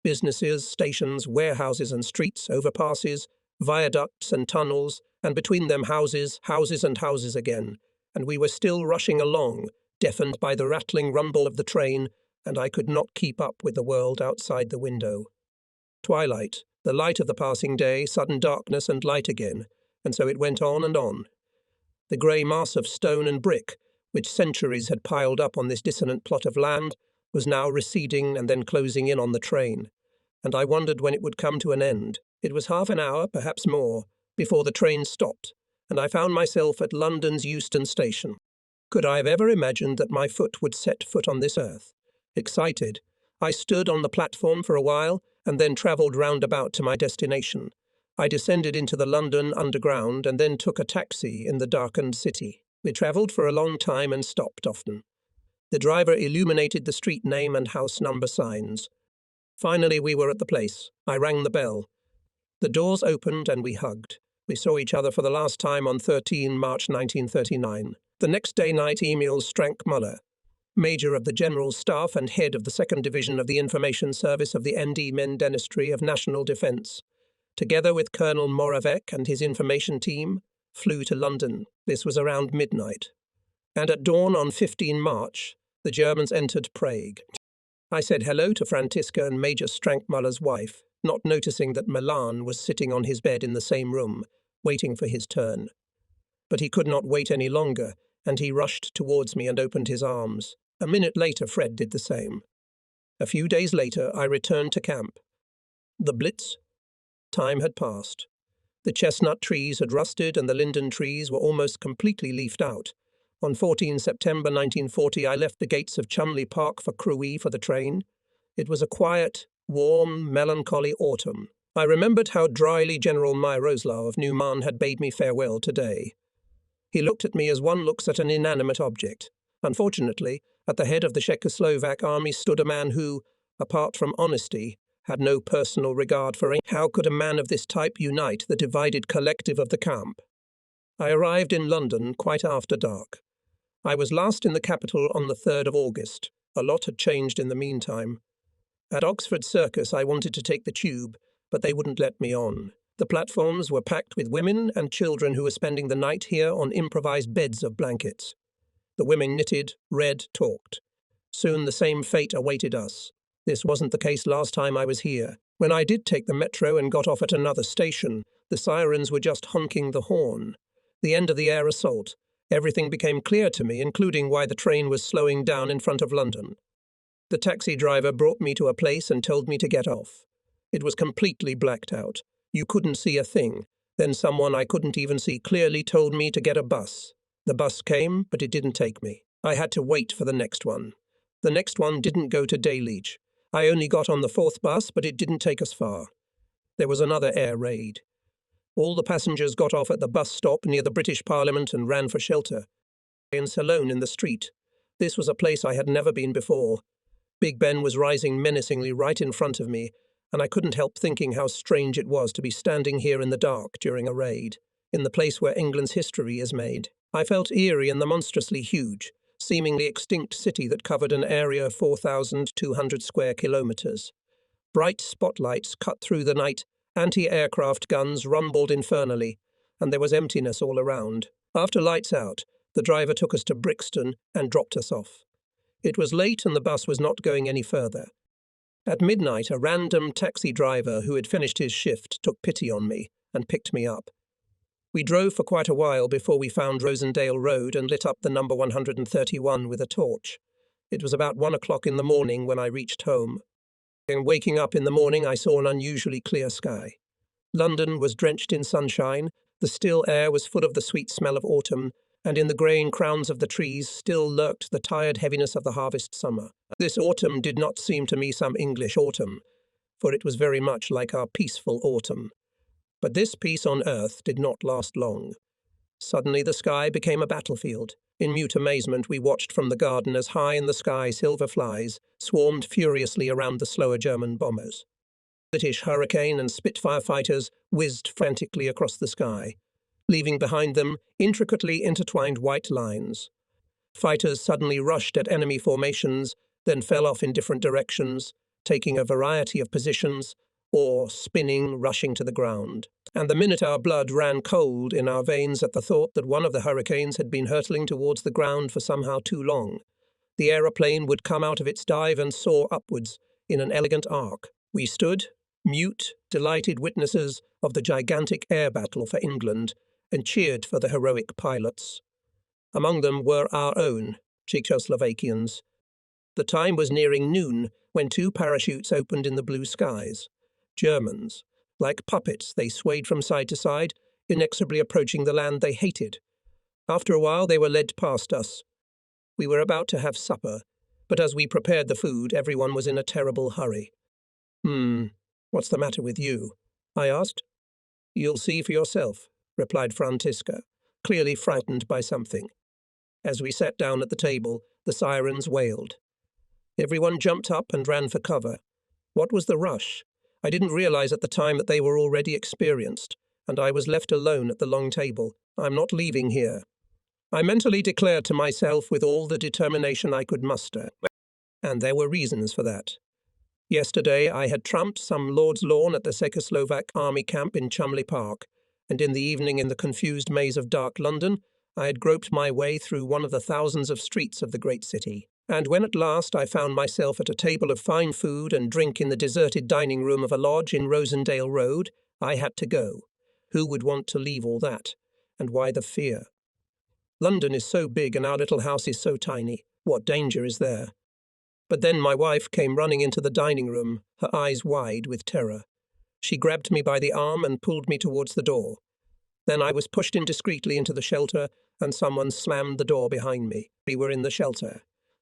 Businesses, stations, warehouses and streets, overpasses, viaducts and tunnels, and between them houses and houses again, and we were still rushing along, deafened by the rattling rumble of the train, and I could not keep up with the world outside the window. Twilight, the light of the passing day, sudden darkness and light again, and so it went on and on. The grey mass of stone and brick, which centuries had piled up on this dissonant plot of land, was now receding and then closing in on the train, and I wondered when it would come to an end. It was half an hour, perhaps more, before the train stopped, and I found myself at London's Euston Station. Could I have ever imagined that my foot would set foot on this earth? Excited, I stood on the platform for a while and then travelled roundabout to my destination. I descended into the London Underground and then took a taxi in the darkened city. We travelled for a long time and stopped often. The driver illuminated the street name and house number signs. Finally, we were at the place. I rang the bell. The doors opened and we hugged. We saw each other for the last time on 13 March 1939. The next day night, Emil Strankmuller, Major of the General Staff and Head of the 2nd Division of the Information Service of the ND Ministry of National Defence, together with Colonel Moravec and his information team, flew to London. This was around midnight. And at dawn on 15 March, the Germans entered Prague. I said hello to Frantiska and Major Strankmuller's wife, not noticing that Milan was sitting on his bed in the same room, waiting for his turn. But he could not wait any longer, and he rushed towards me and opened his arms. A minute later, Fred did the same. A few days later, I returned to camp. The Blitz? Time had passed. The chestnut trees had rusted and the linden trees were almost completely leafed out. On 14 September 1940, I left the gates of Chumley Park for Crewe for the train. It was a quiet, warm, melancholy autumn. I remembered how dryly General Myroslav of Neumann had bade me farewell today. He looked at me as one looks at an inanimate object. Unfortunately, at the head of the Czechoslovak army stood a man who, apart from honesty, had no personal regard for it. How could a man of this type unite the divided collective of the camp? I arrived in London quite after dark. I was last in the capital on the 3rd of August. A lot had changed in the meantime. At Oxford Circus I wanted to take the tube, but they wouldn't let me on. The platforms were packed with women and children who were spending the night here on improvised beds of blankets. The women knitted, read, talked. Soon the same fate awaited us. This wasn't the case last time I was here. When I did take the metro and got off at another station, the sirens were just honking the horn. The end of the air assault. Everything became clear to me, including why the train was slowing down in front of London. The taxi driver brought me to a place and told me to get off. It was completely blacked out. You couldn't see a thing. Then someone I couldn't even see clearly told me to get a bus. The bus came, but it didn't take me. I had to wait for the next one. The next one didn't go to Dayleach. I only got on the 4th bus, but it didn't take us far. There was another air raid. All the passengers got off at the bus stop near the British Parliament and ran for shelter. Alone in the street. This was a place I had never been before. Big Ben was rising menacingly right in front of me, and I couldn't help thinking how strange it was to be standing here in the dark during a raid, in the place where England's history is made. I felt eerie in the monstrously huge, seemingly extinct city that covered an area of 4,200 square kilometres. Bright spotlights cut through the night, anti-aircraft guns rumbled infernally, and there was emptiness all around. After lights out, the driver took us to Brixton and dropped us off. It was late and the bus was not going any further. At midnight, a random taxi driver who had finished his shift took pity on me and picked me up. We drove for quite a while before we found Rosendale Road and lit up the number 131 with a torch. It was about 1 o'clock in the morning when I reached home. And waking up in the morning, I saw an unusually clear sky. London was drenched in sunshine, the still air was full of the sweet smell of autumn, and in the greying crowns of the trees still lurked the tired heaviness of the harvest summer. This autumn did not seem to me some English autumn, for it was very much like our peaceful autumn. But this peace on earth did not last long. Suddenly the sky became a battlefield. In mute amazement we watched from the garden as high in the sky silver flies swarmed furiously around the slower German bombers. British Hurricane and Spitfire fighters whizzed frantically across the sky, leaving behind them intricately intertwined white lines. Fighters suddenly rushed at enemy formations, then fell off in different directions, taking a variety of positions, or spinning, rushing to the ground. And the minute our blood ran cold in our veins at the thought that one of the hurricanes had been hurtling towards the ground for somehow too long, the aeroplane would come out of its dive and soar upwards in an elegant arc. We stood, mute, delighted witnesses of the gigantic air battle for England, and cheered for the heroic pilots. Among them were our own Czechoslovakians. The time was nearing noon when 2 parachutes opened in the blue skies. Germans. Like puppets, they swayed from side to side, inexorably approaching the land they hated. After a while, they were led past us. We were about to have supper, but as we prepared the food, everyone was in a terrible hurry. What's the matter with you?" I asked. "You'll see for yourself," replied Francisca, clearly frightened by something. As we sat down at the table, the sirens wailed. Everyone jumped up and ran for cover. What was the rush? I didn't realize at the time that they were already experienced, and I was left alone at the long table. I'm not leaving here. I mentally declared to myself with all the determination I could muster, and there were reasons for that. Yesterday I had tramped some lord's lawn at the Czechoslovak army camp in Chumley Park, and in the evening in the confused maze of dark London, I had groped my way through one of the thousands of streets of the great city. And when at last I found myself at a table of fine food and drink in the deserted dining room of a lodge in Rosendale Road, I had to go. Who would want to leave all that? And why the fear? London is so big and our little house is so tiny. What danger is there? But then my wife came running into the dining room, her eyes wide with terror. She grabbed me by the arm and pulled me towards the door. Then I was pushed indiscreetly into the shelter, and someone slammed the door behind me. We were in the shelter.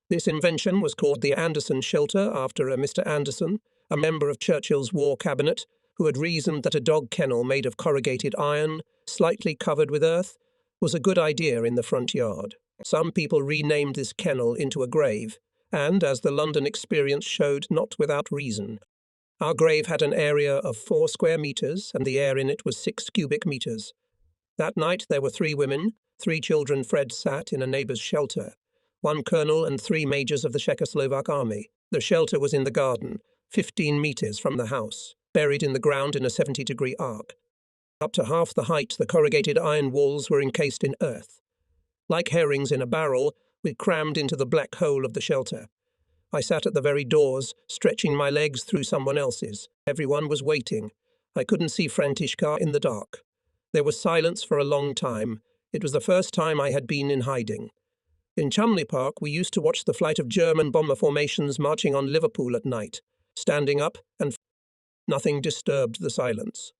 This invention was called the Anderson shelter after a Mr. Anderson, a member of Churchill's war cabinet, who had reasoned that a dog kennel made of corrugated iron, slightly covered with earth, was a good idea in the front yard. Some people renamed this kennel into a grave, and, as the London experience showed, not without reason. Our grave had an area of 4 square metres, and the air in it was 6 cubic metres. That night there were 3 women, 3 children. Fred sat in a neighbour's shelter, 1 colonel and 3 majors of the Czechoslovak army. The shelter was in the garden, 15 metres from the house, buried in the ground in a 70-degree arc. Up to half the height, the corrugated iron walls were encased in earth. Like herrings in a barrel, we crammed into the black hole of the shelter. I sat at the very doors, stretching my legs through someone else's. Everyone was waiting. I couldn't see Františka in the dark. There was silence for a long time. It was the first time I had been in hiding. In Chumley Park, we used to watch the flight of German bomber formations marching on Liverpool at night, standing up, and nothing disturbed the silence.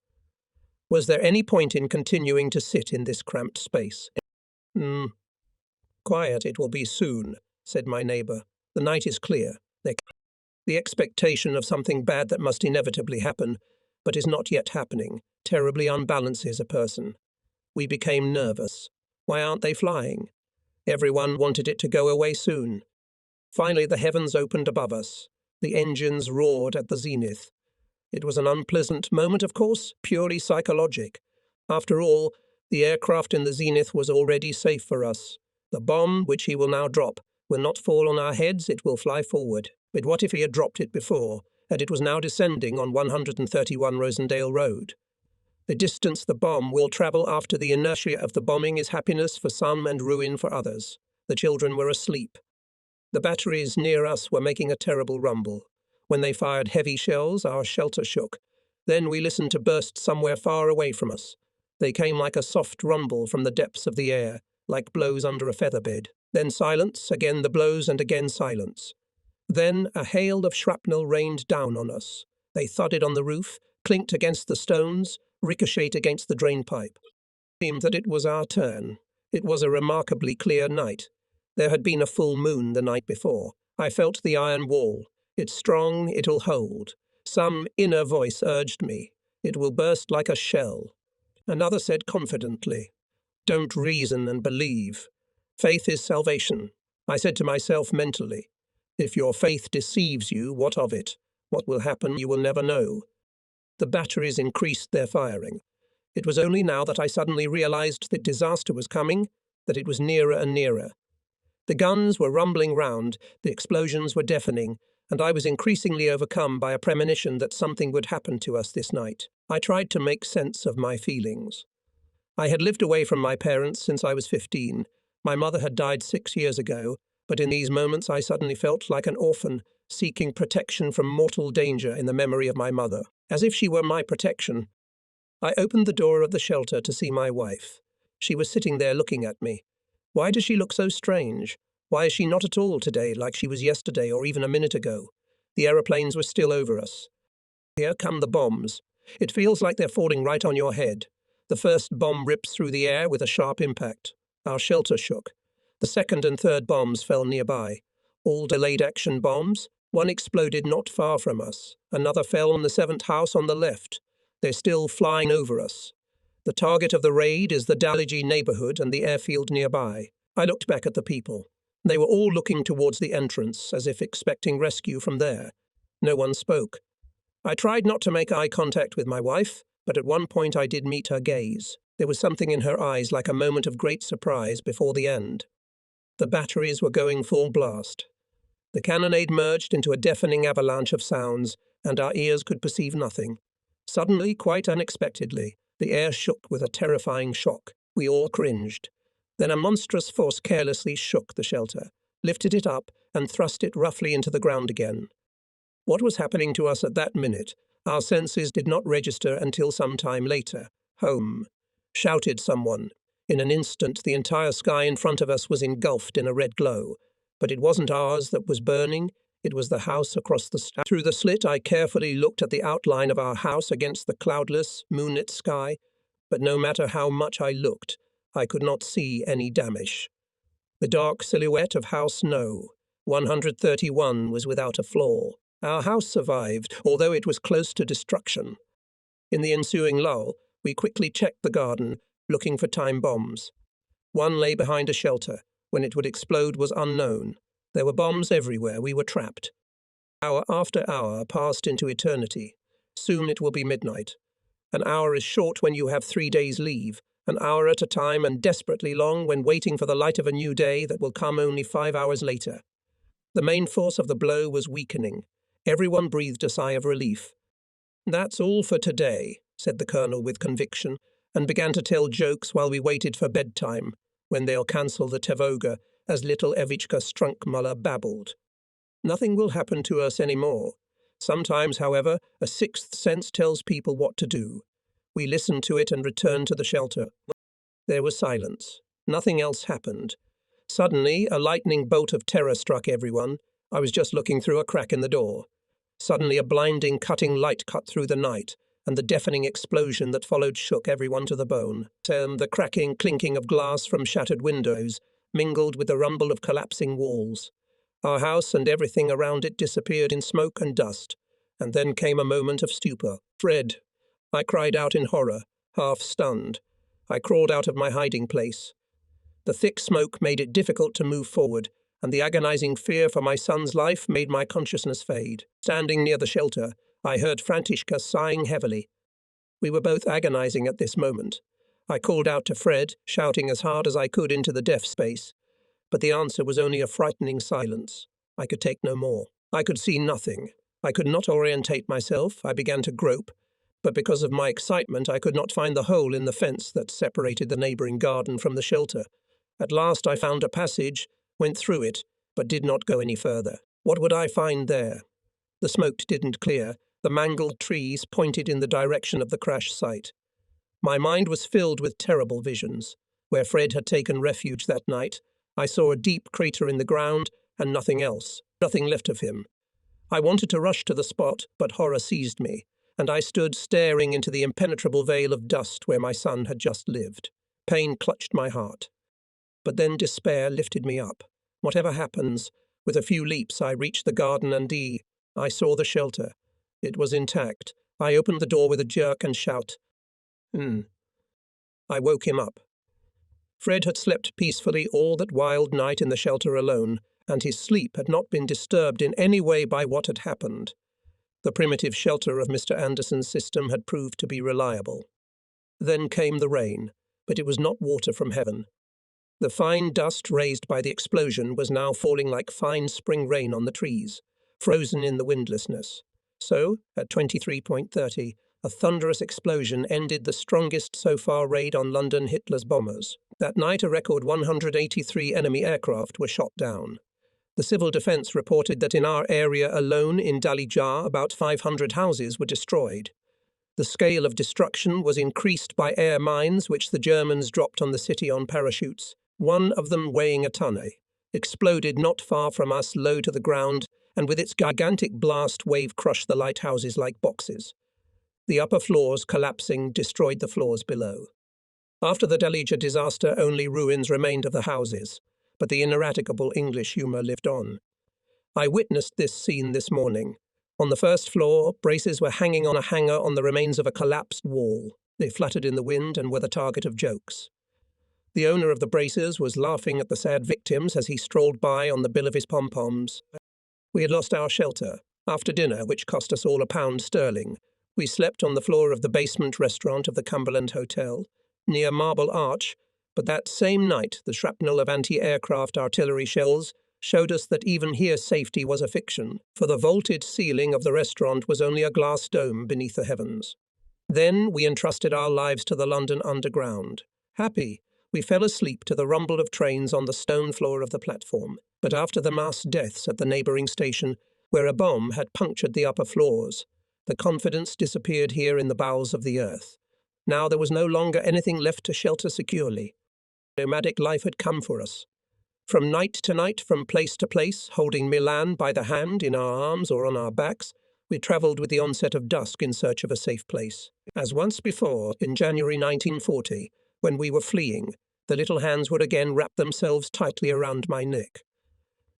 Was there any point in continuing to sit in this cramped space? Quiet, it will be soon, said my neighbour. The night is clear. The expectation of something bad that must inevitably happen, but is not yet happening, terribly unbalances a person. We became nervous. Why aren't they flying? Everyone wanted it to go away soon. Finally, the heavens opened above us. The engines roared at the zenith. It was an unpleasant moment, of course, purely psychologic. After all, the aircraft in the zenith was already safe for us. The bomb, which he will now drop, will not fall on our heads, it will fly forward. But what if he had dropped it before, and it was now descending on 131 Rosendale Road? The distance the bomb will travel after the inertia of the bombing is happiness for some and ruin for others. The children were asleep. The batteries near us were making a terrible rumble. When they fired heavy shells, our shelter shook. Then we listened to bursts somewhere far away from us. They came like a soft rumble from the depths of the air, like blows under a feather-bed. Then silence, again the blows, and again silence. Then a hail of shrapnel rained down on us. They thudded on the roof, clinked against the stones, ricocheted against the drain pipe. It seemed that it was our turn. It was a remarkably clear night. There had been a full moon the night before. I felt the iron wall. It's strong, it'll hold. Some inner voice urged me. It will burst like a shell. Another said confidently, don't reason and believe. Faith is salvation. I said to myself mentally, if your faith deceives you, what of it? What will happen you will never know. The batteries increased their firing. It was only now that I suddenly realized that disaster was coming, that it was nearer and nearer. The guns were rumbling round, the explosions were deafening, and I was increasingly overcome by a premonition that something would happen to us this night. I tried to make sense of my feelings. I had lived away from my parents since I was 15. My mother had died 6 years ago, but in these moments I suddenly felt like an orphan, seeking protection from mortal danger in the memory of my mother, as if she were my protection. I opened the door of the shelter to see my wife. She was sitting there looking at me. Why does she look so strange? Why is she not at all today like she was yesterday or even a minute ago? The aeroplanes were still over us. Here come the bombs. It feels like they're falling right on your head. The first bomb rips through the air with a sharp impact. Our shelter shook. The second and third bombs fell nearby. All delayed action bombs. One exploded not far from us. Another fell on the 7th house on the left. They're still flying over us. The target of the raid is the Dalagy neighbourhood and the airfield nearby. I looked back at the people. They were all looking towards the entrance, as if expecting rescue from there. No one spoke. I tried not to make eye contact with my wife, but at one point I did meet her gaze. There was something in her eyes like a moment of great surprise before the end. The batteries were going full blast. The cannonade merged into a deafening avalanche of sounds, and our ears could perceive nothing. Suddenly, quite unexpectedly, the air shook with a terrifying shock. We all cringed. Then a monstrous force carelessly shook the shelter, lifted it up, and thrust it roughly into the ground again. What was happening to us at that minute, our senses did not register until some time later. Home, shouted someone. In an instant, the entire sky in front of us was engulfed in a red glow. But it wasn't ours that was burning, it was the house across the street. Through the slit, I carefully looked at the outline of our house against the cloudless, moonlit sky, but no matter how much I looked, I could not see any damage. The dark silhouette of House No. 131 was without a flaw. Our house survived, although it was close to destruction. In the ensuing lull, we quickly checked the garden, looking for time bombs. One lay behind a shelter. When it would explode was unknown. There were bombs everywhere. We were trapped. Hour after hour passed into eternity. Soon it will be midnight. An hour is short when you have 3 days leave, an hour at a time, and desperately long when waiting for the light of a new day that will come only 5 hours later. The main force of the blow was weakening. Everyone breathed a sigh of relief. "That's all for today," said the colonel with conviction, and began to tell jokes while we waited for bedtime, when they'll cancel the Tevoga, as little Evichka Strunkmuller babbled. Nothing will happen to us any more. Sometimes, however, a sixth sense tells people what to do. We listened to it and returned to the shelter. There was silence. Nothing else happened. Suddenly, a lightning bolt of terror struck everyone. I was just looking through a crack in the door. Suddenly, a blinding, cutting light cut through the night, and the deafening explosion that followed shook everyone to the bone. The cracking, clinking of glass from shattered windows mingled with the rumble of collapsing walls. Our house and everything around it disappeared in smoke and dust, and then came a moment of stupor. "Fred!" I cried out in horror, half stunned. I crawled out of my hiding place. The thick smoke made it difficult to move forward, and the agonizing fear for my son's life made my consciousness fade. Standing near the shelter, I heard Františka sighing heavily. We were both agonizing at this moment. I called out to Fred, shouting as hard as I could into the deaf space, but the answer was only a frightening silence. I could take no more. I could see nothing. I could not orientate myself. I began to grope, but because of my excitement I could not find the hole in the fence that separated the neighbouring garden from the shelter. At last I found a passage, went through it, but did not go any further. What would I find there? The smoke didn't clear. The mangled trees pointed in the direction of the crash site. My mind was filled with terrible visions. Where Fred had taken refuge that night, I saw a deep crater in the ground and nothing else, nothing left of him. I wanted to rush to the spot, but horror seized me, and I stood staring into the impenetrable veil of dust where my son had just lived. Pain clutched my heart. But then despair lifted me up. Whatever happens, with a few leaps I reached the garden and I saw the shelter. It was intact. I opened the door with a jerk and shout. I woke him up. Fred had slept peacefully all that wild night in the shelter alone, and his sleep had not been disturbed in any way by what had happened. The primitive shelter of Mr. Anderson's system had proved to be reliable. Then came the rain, but it was not water from heaven. The fine dust raised by the explosion was now falling like fine spring rain on the trees, frozen in the windlessness. So, at 23:30, a thunderous explosion ended the strongest so far raid on London Hitler's bombers. That night, a record 183 enemy aircraft were shot down. The Civil Defence reported that in our area alone in Dalijar, about 500 houses were destroyed. The scale of destruction was increased by air mines which the Germans dropped on the city on parachutes, one of them weighing a tonne, exploded not far from us low to the ground, and with its gigantic blast wave crushed the lighthouses like boxes. The upper floors, collapsing, destroyed the floors below. After the Dalijar disaster, only ruins remained of the houses, but the ineradicable English humour lived on. I witnessed this scene this morning. On the first floor, braces were hanging on a hanger on the remains of a collapsed wall. They fluttered in the wind and were the target of jokes. The owner of the braces was laughing at the sad victims as he strolled by on the bill of his pom-poms. We had lost our shelter. After dinner, which cost us all £1 we slept on the floor of the basement restaurant of the Cumberland Hotel, near Marble Arch, but that same night the shrapnel of anti-aircraft artillery shells showed us that even here safety was a fiction, for the vaulted ceiling of the restaurant was only a glass dome beneath the heavens. Then we entrusted our lives to the London Underground. Happy, we fell asleep to the rumble of trains on the stone floor of the platform, but after the mass deaths at the neighbouring station, where a bomb had punctured the upper floors, the confidence disappeared here in the bowels of the earth. Now there was no longer anything left to shelter securely. Nomadic life had come for us. From night to night, from place to place, holding Milan by the hand in our arms or on our backs, we travelled with the onset of dusk in search of a safe place. As once before, in January 1940, when we were fleeing, the little hands would again wrap themselves tightly around my neck.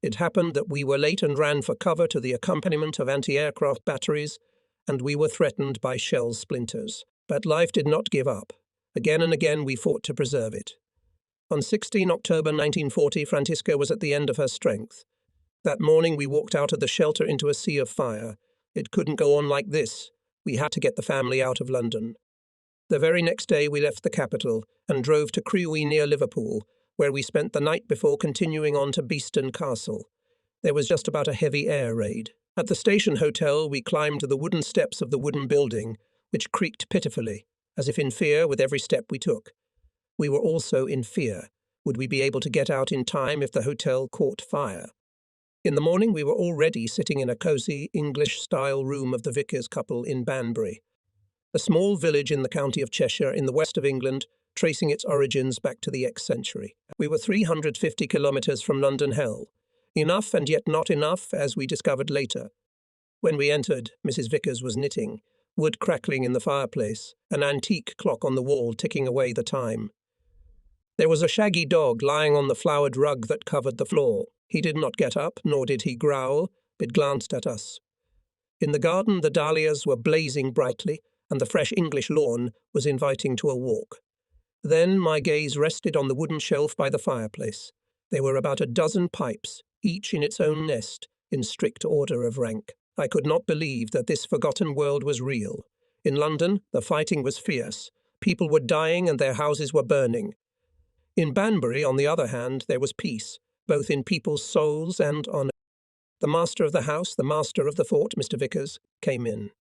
It happened that we were late and ran for cover to the accompaniment of anti-aircraft batteries, and we were threatened by shell splinters. But life did not give up. Again and again we fought to preserve it. On 16 October 1940, Francisca was at the end of her strength. That morning we walked out of the shelter into a sea of fire. It couldn't go on like this. We had to get the family out of London. The very next day we left the capital and drove to Crewe near Liverpool, where we spent the night before continuing on to Beeston Castle. There was just about a heavy air raid. At the station hotel we climbed the wooden steps of the wooden building, which creaked pitifully, as if in fear with every step we took. We were also in fear. Would we be able to get out in time if the hotel caught fire? In the morning we were already sitting in a cosy, English-style room of the Vickers couple in Banbury, a small village in the county of Cheshire in the west of England, tracing its origins back to the X-century. We were 350 kilometres from London Hell. Enough and yet not enough, as we discovered later. When we entered, Mrs. Vickers was knitting, wood crackling in the fireplace, an antique clock on the wall ticking away the time. There was a shaggy dog lying on the flowered rug that covered the floor. He did not get up, nor did he growl, but glanced at us. In the garden the dahlias were blazing brightly, and the fresh English lawn was inviting to a walk. Then my gaze rested on the wooden shelf by the fireplace. There were about a dozen pipes, each in its own nest, in strict order of rank. I could not believe that this forgotten world was real. In London, the fighting was fierce. People were dying and their houses were burning. In Banbury, on the other hand, there was peace, both in people's souls and on. The master of the house, the master of the fort, Mr. Vickers, came in.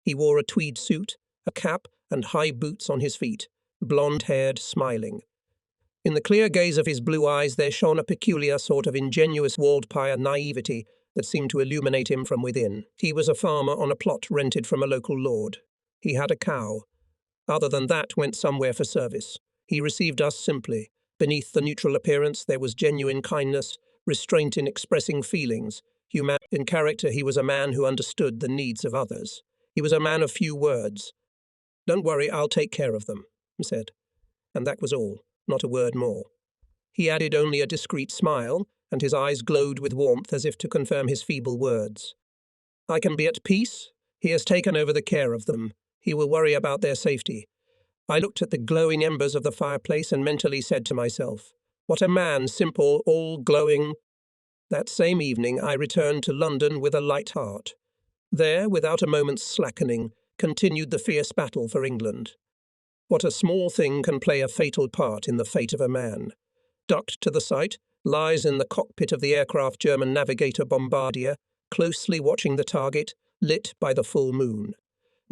He wore a tweed suit, a cap, and high boots on his feet, blonde-haired, smiling. In the clear gaze of his blue eyes there shone a peculiar sort of ingenuous walled-pyre naivety that seemed to illuminate him from within. He was a farmer on a plot rented from a local lord. He had a cow. Other than that, went somewhere for service. He received us simply. Beneath the neutral appearance there was genuine kindness, restraint in expressing feelings. In character he was a man who understood the needs of others. He was a man of few words. "Don't worry, I'll take care of them," he said. And that was all, not a word more. He added only a discreet smile, and his eyes glowed with warmth as if to confirm his feeble words. "I can be at peace. He has taken over the care of them. He will worry about their safety." I looked at the glowing embers of the fireplace and mentally said to myself, "What a man, simple, all glowing." That same evening I returned to London with a light heart. There, without a moment's slackening, continued the fierce battle for England. What a small thing can play a fatal part in the fate of a man. Ducked to the sight, lies in the cockpit of the aircraft German navigator Bombardier, closely watching the target, lit by the full moon.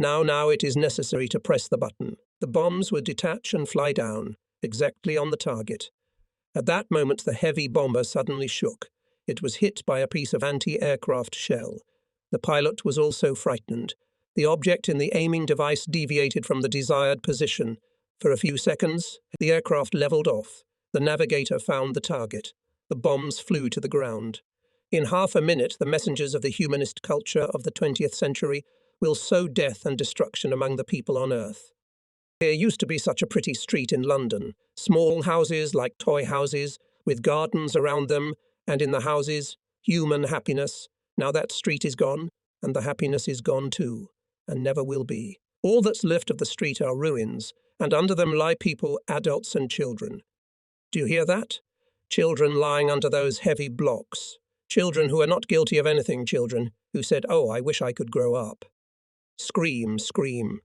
Now it is necessary to press the button. The bombs would detach and fly down, exactly on the target. At that moment the heavy bomber suddenly shook. It was hit by a piece of anti-aircraft shell. The pilot was also frightened. The object in the aiming device deviated from the desired position. For a few seconds, the aircraft levelled off. The navigator found the target. The bombs flew to the ground. In half a minute, the messengers of the humanist culture of the 20th century will sow death and destruction among the people on earth. There used to be such a pretty street in London, small houses like toy houses, with gardens around them, and in the houses, human happiness. Now that street is gone, and the happiness is gone too, and never will be. All that's left of the street are ruins, and under them lie people, adults and children. Do you hear that? Children lying under those heavy blocks. Children who are not guilty of anything, children who said, "Oh, I wish I could grow up." Scream, scream.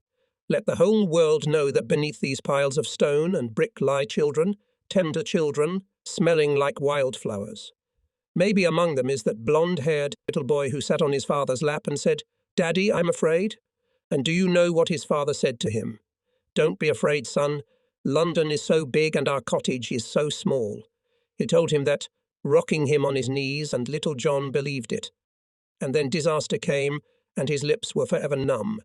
Let the whole world know that beneath these piles of stone and brick lie children, tender children, smelling like wildflowers. Maybe among them is that blonde-haired little boy who sat on his father's lap and said, "Daddy, I'm afraid." And do you know what his father said to him? "Don't be afraid, son. London is so big and our cottage is so small." He told him that, rocking him on his knees, and little John believed it. And then disaster came, and his lips were forever numb.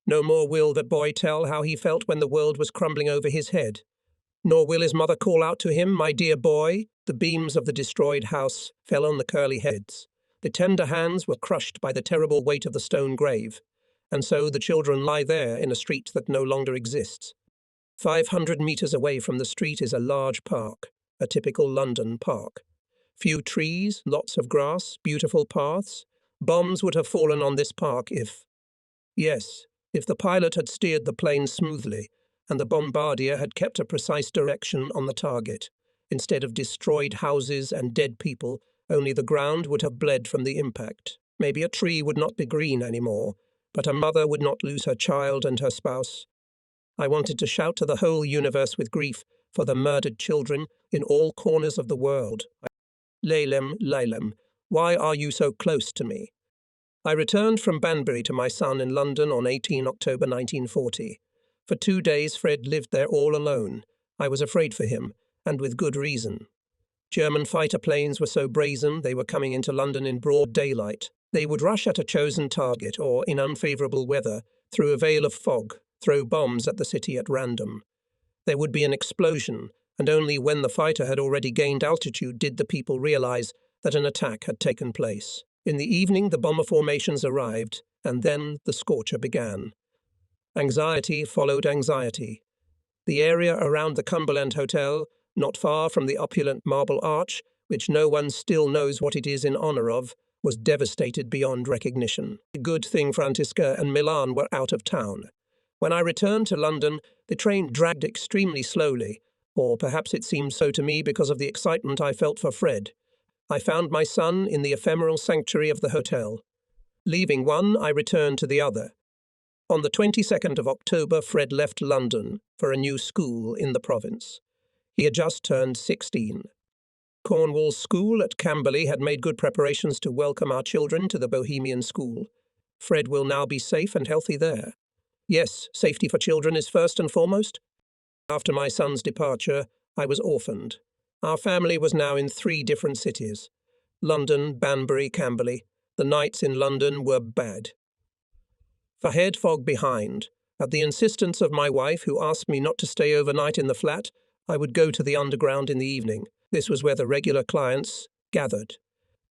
No more will the boy tell how he felt when the world was crumbling over his head. Nor will his mother call out to him, "My dear boy." The beams of the destroyed house fell on the curly heads. The tender hands were crushed by the terrible weight of the stone grave. And so the children lie there in a street that no longer exists. 500 meters away from the street is a large park, a typical London park. Few trees, lots of grass, beautiful paths. Bombs would have fallen on this park if the pilot had steered the plane smoothly and the bombardier had kept a precise direction on the target. Instead of destroyed houses and dead people, only the ground would have bled from the impact. Maybe a tree would not be green anymore, but a mother would not lose her child and her spouse. I wanted to shout to the whole universe with grief for the murdered children in all corners of the world. Laylam, Laylam, why are you so close to me? I returned from Banbury to my son in London on 18 October 1940. For 2 days Fred lived there all alone. I was afraid for him, and with good reason. German fighter planes were so brazen they were coming into London in broad daylight. They would rush at a chosen target or, in unfavourable weather, through a veil of fog, throw bombs at the city at random. There would be an explosion, and only when the fighter had already gained altitude did the people realise that an attack had taken place. In the evening the bomber formations arrived, and then the scorcher began. Anxiety followed anxiety. The area around the Cumberland Hotel, not far from the opulent Marble Arch, which no one still knows what it is in honour of, was devastated beyond recognition. A good thing Francisca and Milan were out of town. When I returned to London, the train dragged extremely slowly, or perhaps it seemed so to me because of the excitement I felt for Fred. I found my son in the ephemeral sanctuary of the hotel. Leaving one, I returned to the other. On the 22nd of October, Fred left London for a new school in the province. He had just turned 16. Cornwall's school at Camberley had made good preparations to welcome our children to the Bohemian school. Fred will now be safe and healthy there. Yes, safety for children is first and foremost. After my son's departure, I was orphaned. Our family was now in 3 different cities: London, Banbury, Camberley. The nights in London were bad. For head fog behind. At the insistence of my wife, who asked me not to stay overnight in the flat, I would go to the underground in the evening. This was where the regular clients gathered.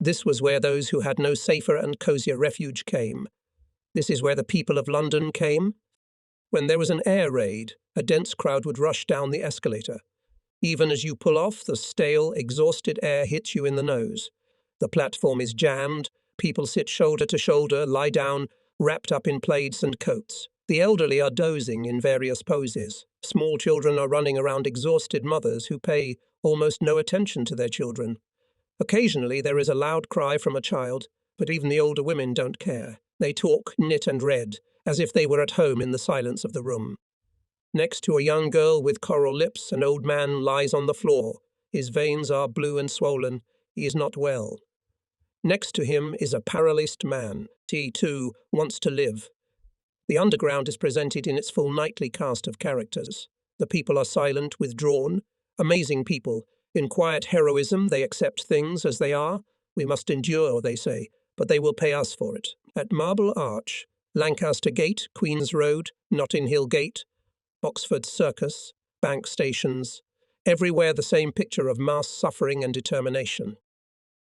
This was where those who had no safer and cosier refuge came. This is where the people of London came. When there was an air raid, a dense crowd would rush down the escalator. Even as you pull off, the stale, exhausted air hits you in the nose. The platform is jammed. People sit shoulder to shoulder, lie down, wrapped up in plaids and coats. The elderly are dozing in various poses. Small children are running around exhausted mothers who pay almost no attention to their children. Occasionally there is a loud cry from a child, but even the older women don't care. They talk, knit and read, as if they were at home in the silence of the room. Next to a young girl with coral lips, an old man lies on the floor. His veins are blue and swollen. He is not well. Next to him is a paralysed man. He, too, wants to live. The underground is presented in its full nightly cast of characters. The people are silent, withdrawn. Amazing people. In quiet heroism, they accept things as they are. We must endure, they say, but they will pay us for it. At Marble Arch, Lancaster Gate, Queen's Road, Notting Hill Gate, Oxford Circus, Bank stations, everywhere the same picture of mass suffering and determination.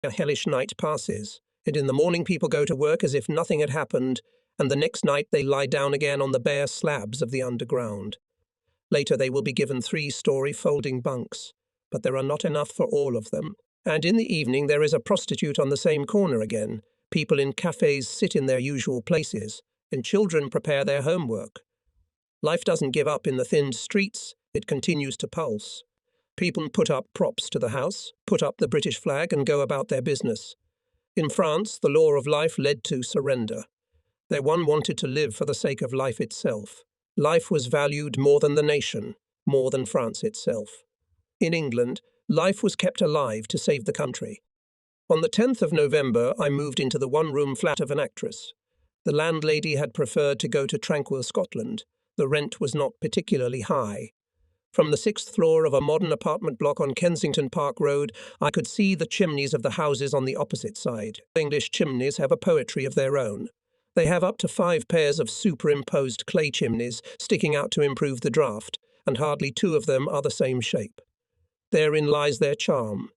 A hellish night passes, and in the morning people go to work as if nothing had happened, and the next night they lie down again on the bare slabs of the underground. Later they will be given 3-story folding bunks, but there are not enough for all of them. And in the evening there is a prostitute on the same corner again. People in cafes sit in their usual places, and children prepare their homework. Life doesn't give up in the thinned streets, it continues to pulse. People put up props to the house, put up the British flag and go about their business. In France, the law of life led to surrender. There one wanted to live for the sake of life itself. Life was valued more than the nation, more than France itself. In England, life was kept alive to save the country. On the 10th of November, I moved into the one-room flat of an actress. The landlady had preferred to go to tranquil Scotland. The rent was not particularly high. From the 6th floor of a modern apartment block on Kensington Park Road, I could see the chimneys of the houses on the opposite side. English chimneys have a poetry of their own. They have up to 5 pairs of superimposed clay chimneys sticking out to improve the draught, and hardly two of them are the same shape. Therein lies their charm.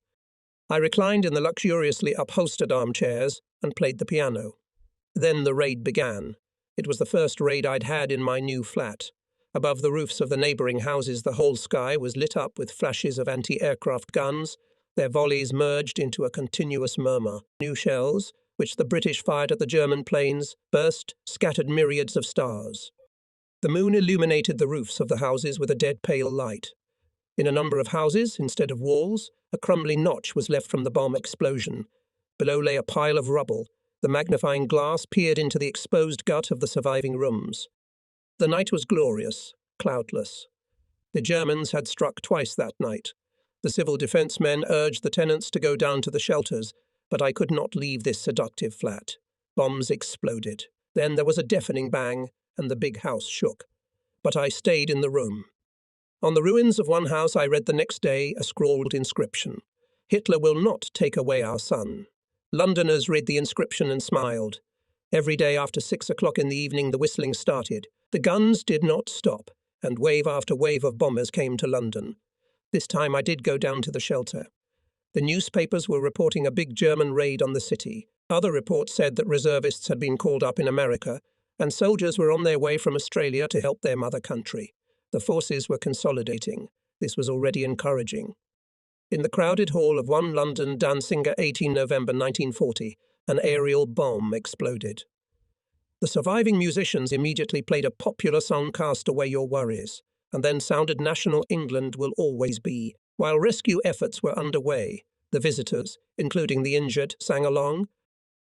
I reclined in the luxuriously upholstered armchairs and played the piano. Then the raid began. It was the first raid I'd had in my new flat. Above the roofs of the neighbouring houses, the whole sky was lit up with flashes of anti-aircraft guns. Their volleys merged into a continuous murmur. New shells, which the British fired at the German planes, burst, scattered myriads of stars. The moon illuminated the roofs of the houses with a dead pale light. In a number of houses, instead of walls, a crumbly notch was left from the bomb explosion. Below lay a pile of rubble. The magnifying glass peered into the exposed gut of the surviving rooms. The night was glorious, cloudless. The Germans had struck twice that night. The civil defence men urged the tenants to go down to the shelters, but I could not leave this seductive flat. Bombs exploded. Then there was a deafening bang, and the big house shook. But I stayed in the room. On the ruins of one house I read the next day a scrawled inscription. "Hitler will not take away our son." Londoners read the inscription and smiled. Every day after 6 o'clock in the evening the whistling started. The guns did not stop, and wave after wave of bombers came to London. This time I did go down to the shelter. The newspapers were reporting a big German raid on the city. Other reports said that reservists had been called up in America, and soldiers were on their way from Australia to help their mother country. The forces were consolidating. This was already encouraging. In the crowded hall of one London Danziger 18 November 1940, an aerial bomb exploded. The surviving musicians immediately played a popular song, "Cast Away Your Worries," and then sounded National England Will Always Be. While rescue efforts were underway, the visitors, including the injured, sang along.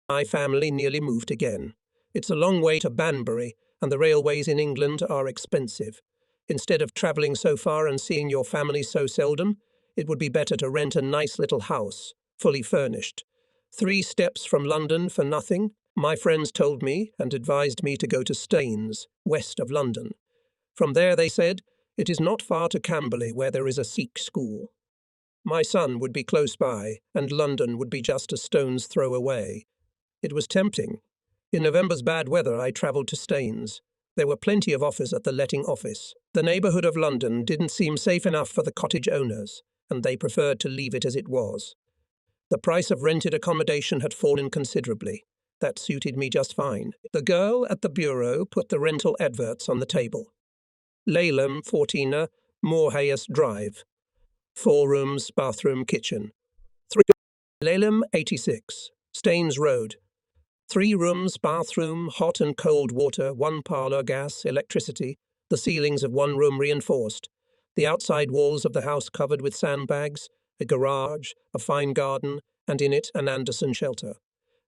My family nearly moved again. It's a long way to Banbury, and the railways in England are expensive. Instead of travelling so far and seeing your family so seldom, it would be better to rent a nice little house, fully furnished. 3 steps from London for nothing. My friends told me and advised me to go to Staines, west of London. From there, they said, it is not far to Camberley, where there is a Sikh school. My son would be close by, and London would be just a stone's throw away. It was tempting. In November's bad weather, I travelled to Staines. There were plenty of offers at the letting office. The neighbourhood of London didn't seem safe enough for the cottage owners, and they preferred to leave it as it was. The price of rented accommodation had fallen considerably. That suited me just fine. The girl at the bureau put the rental adverts on the table. Laleham, 14, Moorhayes Drive. 4 rooms, bathroom, kitchen. 3. Laleham, 86, Staines Road. 3 rooms, bathroom, hot and cold water, 1 parlour, gas, electricity, the ceilings of 1 room reinforced, the outside walls of the house covered with sandbags, a garage, a fine garden, and in it an Anderson shelter.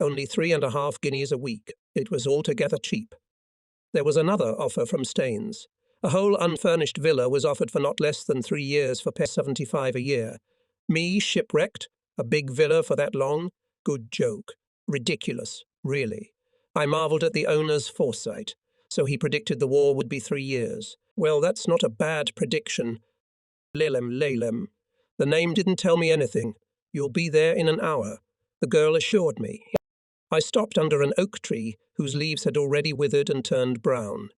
Only 3.5 guineas a week. It was altogether cheap. There was another offer from Staines. A whole unfurnished villa was offered for not less than 3 years for £75 a year. Me, shipwrecked? A big villa for that long? Good joke. Ridiculous, really. I marvelled at the owner's foresight. So he predicted the war would be 3 years. Well, that's not a bad prediction. Laleham. The name didn't tell me anything. You'll be there in an hour, the girl assured me. I stopped under an oak tree whose leaves had already withered and turned brown.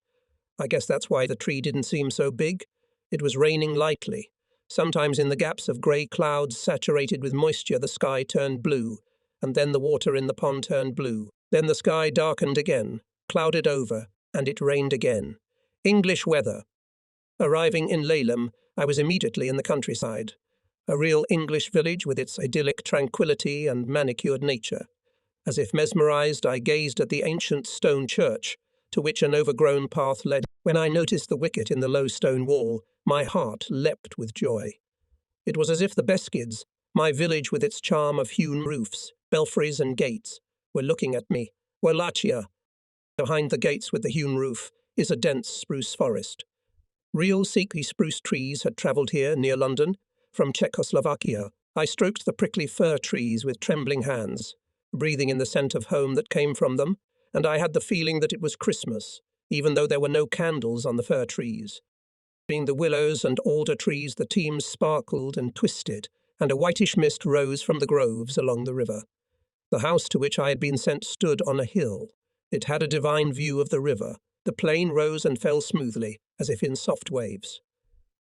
I guess that's why the tree didn't seem so big. It was raining lightly. Sometimes in the gaps of grey clouds saturated with moisture the sky turned blue, and then the water in the pond turned blue. Then the sky darkened again, clouded over, and it rained again. English weather. Arriving in Laleham, I was immediately in the countryside. A real English village with its idyllic tranquillity and manicured nature. As if mesmerized, I gazed at the ancient stone church, to which an overgrown path led. When I noticed the wicket in the low stone wall, my heart leapt with joy. It was as if the Beskids, my village with its charm of hewn roofs, belfries and gates, were looking at me. Wallachia. Behind the gates with the hewn roof is a dense spruce forest. Real Sikh spruce trees had travelled here, near London, from Czechoslovakia. I stroked the prickly fir trees with trembling hands, breathing in the scent of home that came from them, and I had the feeling that it was Christmas, even though there were no candles on the fir trees. Between the willows and alder trees the teams sparkled and twisted, and a whitish mist rose from the groves along the river. The house to which I had been sent stood on a hill. It had a divine view of the river. The plain rose and fell smoothly, as if in soft waves.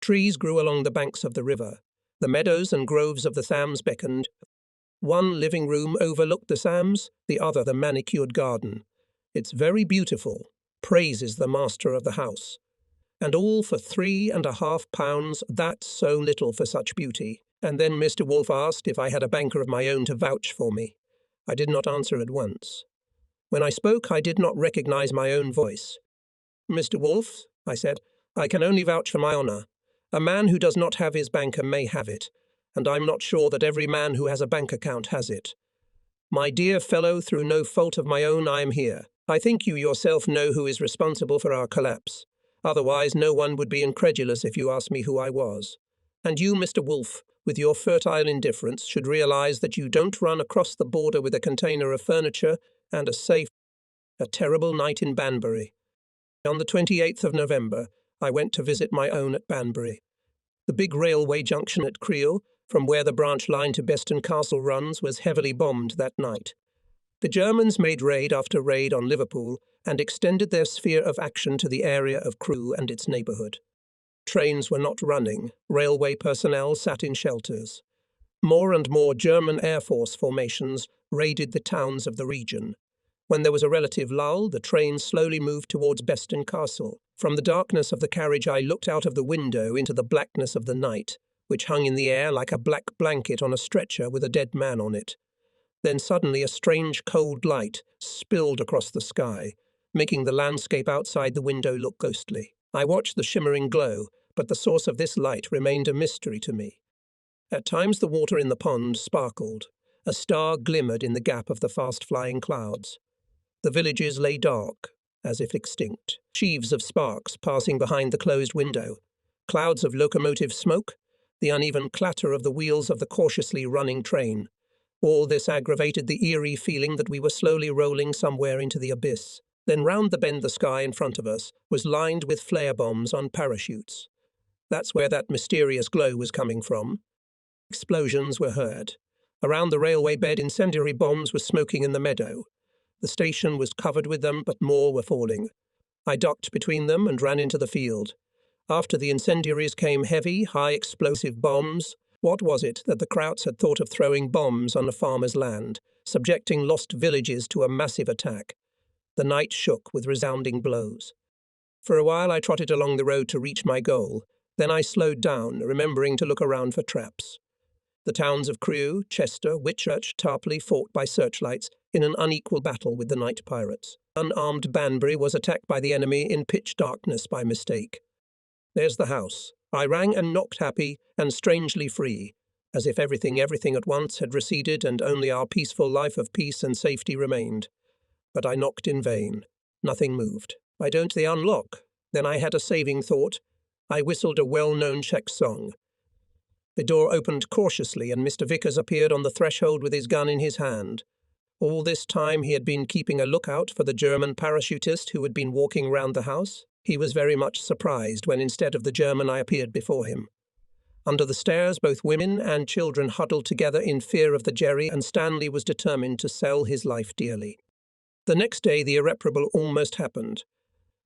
Trees grew along the banks of the river. The meadows and groves of the Thams beckoned. One living room overlooked the Thams, the other the manicured garden. "It's very beautiful," praises the master of the house. "And all for £3.50, that's so little for such beauty." And then Mr. Wolfe asked if I had a banker of my own to vouch for me. I did not answer at once. When I spoke, I did not recognize my own voice. "Mr. Wolfe," I said, "I can only vouch for my honour. A man who does not have his banker may have it, and I'm not sure that every man who has a bank account has it. My dear fellow, through no fault of my own, I am here. I think you yourself know who is responsible for our collapse. Otherwise, no one would be incredulous if you asked me who I was. And you, Mr. Wolfe, with your fertile indifference, should realize that you don't run across the border with a container of furniture and a safe." A terrible night in Banbury. On the 28th of November, I went to visit my own at Banbury. The big railway junction at Creel, from where the branch line to Beston Castle runs, was heavily bombed that night. The Germans made raid after raid on Liverpool and extended their sphere of action to the area of Crewe and its neighbourhood. Trains were not running. Railway personnel sat in shelters. More and more German Air Force formations raided the towns of the region. When there was a relative lull, the train slowly moved towards Beston Castle. From the darkness of the carriage, I looked out of the window into the blackness of the night, which hung in the air like a black blanket on a stretcher with a dead man on it. Then suddenly a strange cold light spilled across the sky, making the landscape outside the window look ghostly. I watched the shimmering glow, but the source of this light remained a mystery to me. At times the water in the pond sparkled. A star glimmered in the gap of the fast-flying clouds. The villages lay dark, as if extinct. Sheaves of sparks passing behind the closed window. Clouds of locomotive smoke. The uneven clatter of the wheels of the cautiously running train. All this aggravated the eerie feeling that we were slowly rolling somewhere into the abyss. Then round the bend the sky in front of us was lined with flare bombs on parachutes. That's where that mysterious glow was coming from. Explosions were heard. Around the railway bed, incendiary bombs were smoking in the meadow. The station was covered with them, but more were falling. I ducked between them and ran into the field. After the incendiaries came heavy, high-explosive bombs. What was it that the Krauts had thought of throwing bombs on a farmer's land, subjecting lost villages to a massive attack? The night shook with resounding blows. For a while I trotted along the road to reach my goal. Then I slowed down, remembering to look around for traps. The towns of Crewe, Chester, Whitchurch, Tarpley fought by searchlights in an unequal battle with the night pirates. Unarmed Banbury was attacked by the enemy in pitch darkness by mistake. There's the house. I rang and knocked, happy and strangely free, as if everything at once had receded and only our peaceful life of peace and safety remained. But I knocked in vain. Nothing moved. Why don't they unlock? Then I had a saving thought. I whistled a well-known Czech song. The door opened cautiously and Mr. Vickers appeared on the threshold with his gun in his hand. All this time he had been keeping a lookout for the German parachutist who had been walking round the house. He was very much surprised when instead of the German I appeared before him. Under the stairs, both women and children huddled together in fear of the Jerry, and Stanley was determined to sell his life dearly. The next day the irreparable almost happened.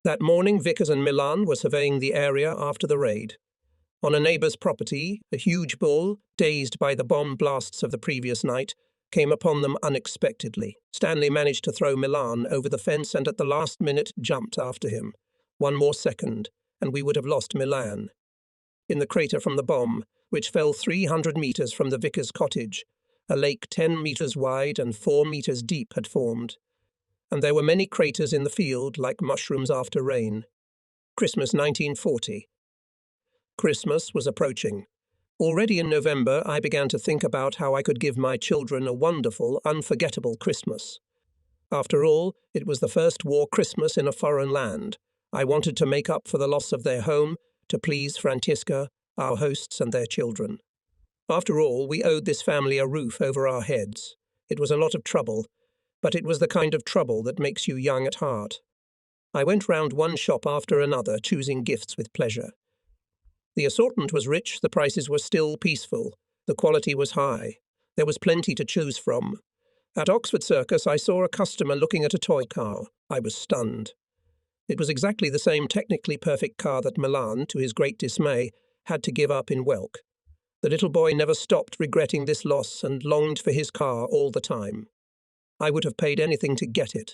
That morning Vickers and Milan were surveying the area after the raid. On a neighbour's property, a huge bull, dazed by the bomb blasts of the previous night, came upon them unexpectedly. Stanley managed to throw Milan over the fence and at the last minute jumped after him. One more second, and we would have lost Milan. In the crater from the bomb, which fell 300 metres from the vicar's cottage, a lake 10 metres wide and 4 metres deep had formed. And there were many craters in the field, like mushrooms after rain. Christmas 1940. Christmas was approaching. Already in November, I began to think about how I could give my children a wonderful, unforgettable Christmas. After all, it was the first war Christmas in a foreign land. I wanted to make up for the loss of their home, to please Francesca, our hosts, and their children. After all, we owed this family a roof over our heads. It was a lot of trouble, but it was the kind of trouble that makes you young at heart. I went round one shop after another, choosing gifts with pleasure. The assortment was rich, the prices were still peaceful, the quality was high. There was plenty to choose from. At Oxford Circus, I saw a customer looking at a toy car. I was stunned. It was exactly the same technically perfect car that Milan, to his great dismay, had to give up in Welk. The little boy never stopped regretting this loss and longed for his car all the time. I would have paid anything to get it.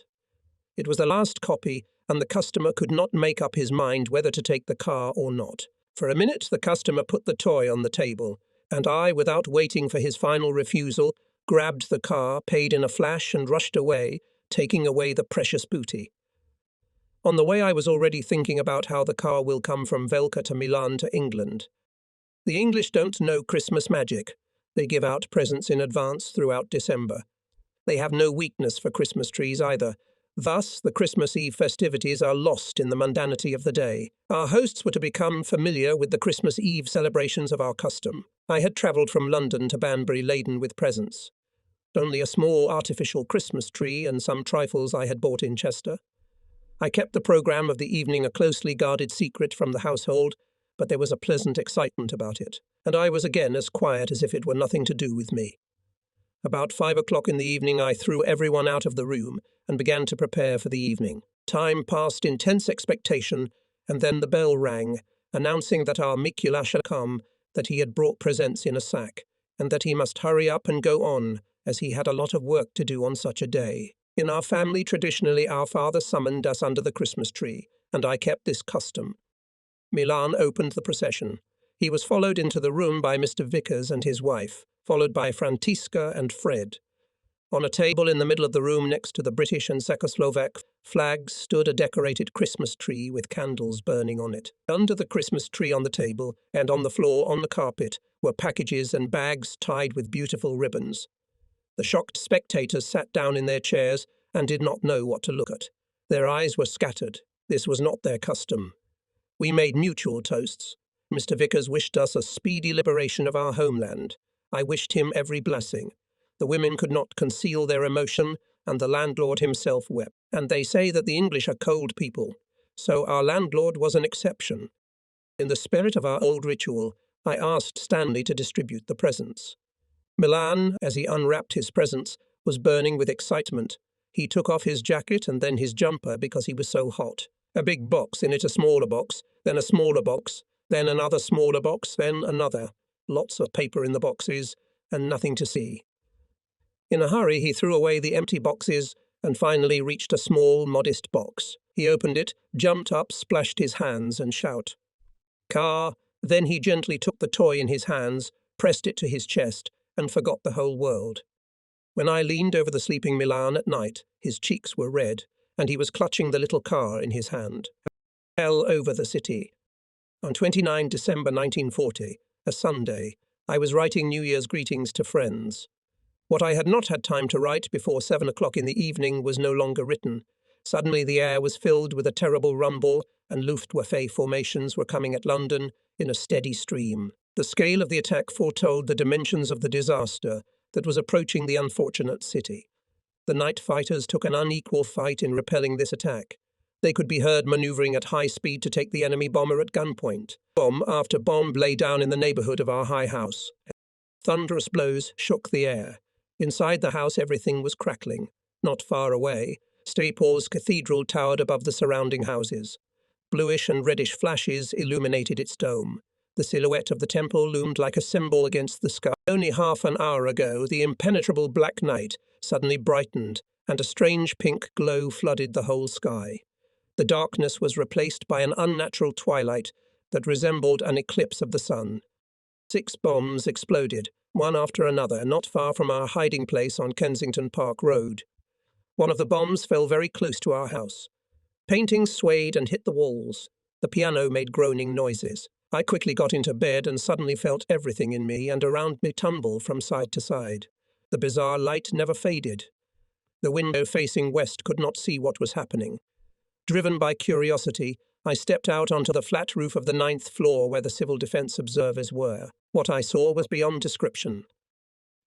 It was the last copy, and the customer could not make up his mind whether to take the car or not. For a minute, the customer put the toy on the table, and I, without waiting for his final refusal, grabbed the car, paid in a flash, and rushed away, taking away the precious booty. On the way, I was already thinking about how the car will come from Velka to Milan to England. The English don't know Christmas magic. They give out presents in advance throughout December. They have no weakness for Christmas trees either. Thus, the Christmas Eve festivities are lost in the mundanity of the day. Our hosts were to become familiar with the Christmas Eve celebrations of our custom. I had travelled from London to Banbury laden with presents. Only a small artificial Christmas tree and some trifles I had bought in Chester. I kept the programme of the evening a closely guarded secret from the household, but there was a pleasant excitement about it, and I was again as quiet as if it were nothing to do with me. About 5 o'clock in the evening I threw everyone out of the room and began to prepare for the evening. Time passed in tense expectation, and then the bell rang, announcing that our Mikuláš had come, that he had brought presents in a sack, and that he must hurry up and go on, as he had a lot of work to do on such a day. In our family, traditionally, our father summoned us under the Christmas tree, and I kept this custom. Milan opened the procession. He was followed into the room by Mr. Vickers and his wife, followed by Františka and Fred. On a table in the middle of the room next to the British and Czechoslovak flags stood a decorated Christmas tree with candles burning on it. Under the Christmas tree on the table and on the floor on the carpet were packages and bags tied with beautiful ribbons. The shocked spectators sat down in their chairs and did not know what to look at. Their eyes were scattered. This was not their custom. We made mutual toasts. Mr. Vickers wished us a speedy liberation of our homeland. I wished him every blessing. The women could not conceal their emotion, and the landlord himself wept. And they say that the English are cold people, so our landlord was an exception. In the spirit of our old ritual, I asked Stanley to distribute the presents. Milan, as he unwrapped his presents, was burning with excitement. He took off his jacket and then his jumper because he was so hot. A big box, in it a smaller box, then a smaller box, then another smaller box, then another. Lots of paper in the boxes, and nothing to see. In a hurry, he threw away the empty boxes and finally reached a small, modest box. He opened it, jumped up, splashed his hands, and shouted, "Car!" Then he gently took the toy in his hands, pressed it to his chest, and forgot the whole world. When I leaned over the sleeping Milan at night, his cheeks were red, and he was clutching the little car in his hand. Fell over the city. On 29 December 1940, a Sunday, I was writing New Year's greetings to friends. What I had not had time to write before 7 o'clock in the evening was no longer written. Suddenly the air was filled with a terrible rumble, and Luftwaffe formations were coming at London in a steady stream. The scale of the attack foretold the dimensions of the disaster that was approaching the unfortunate city. The night fighters took an unequal fight in repelling this attack. They could be heard manoeuvring at high speed to take the enemy bomber at gunpoint. Bomb after bomb lay down in the neighbourhood of our high house. Thunderous blows shook the air. Inside the house everything was crackling. Not far away, St. Paul's Cathedral towered above the surrounding houses. Bluish and reddish flashes illuminated its dome. The silhouette of the temple loomed like a symbol against the sky. Only half an hour ago, the impenetrable black night suddenly brightened, and a strange pink glow flooded the whole sky. The darkness was replaced by an unnatural twilight that resembled an eclipse of the sun. 6 bombs exploded, one after another, not far from our hiding place on Kensington Park Road. One of the bombs fell very close to our house. Paintings swayed and hit the walls. The piano made groaning noises. I quickly got into bed and suddenly felt everything in me and around me tumble from side to side. The bizarre light never faded. The window facing west could not see what was happening. Driven by curiosity, I stepped out onto the flat roof of the 9th floor where the civil defence observers were. What I saw was beyond description.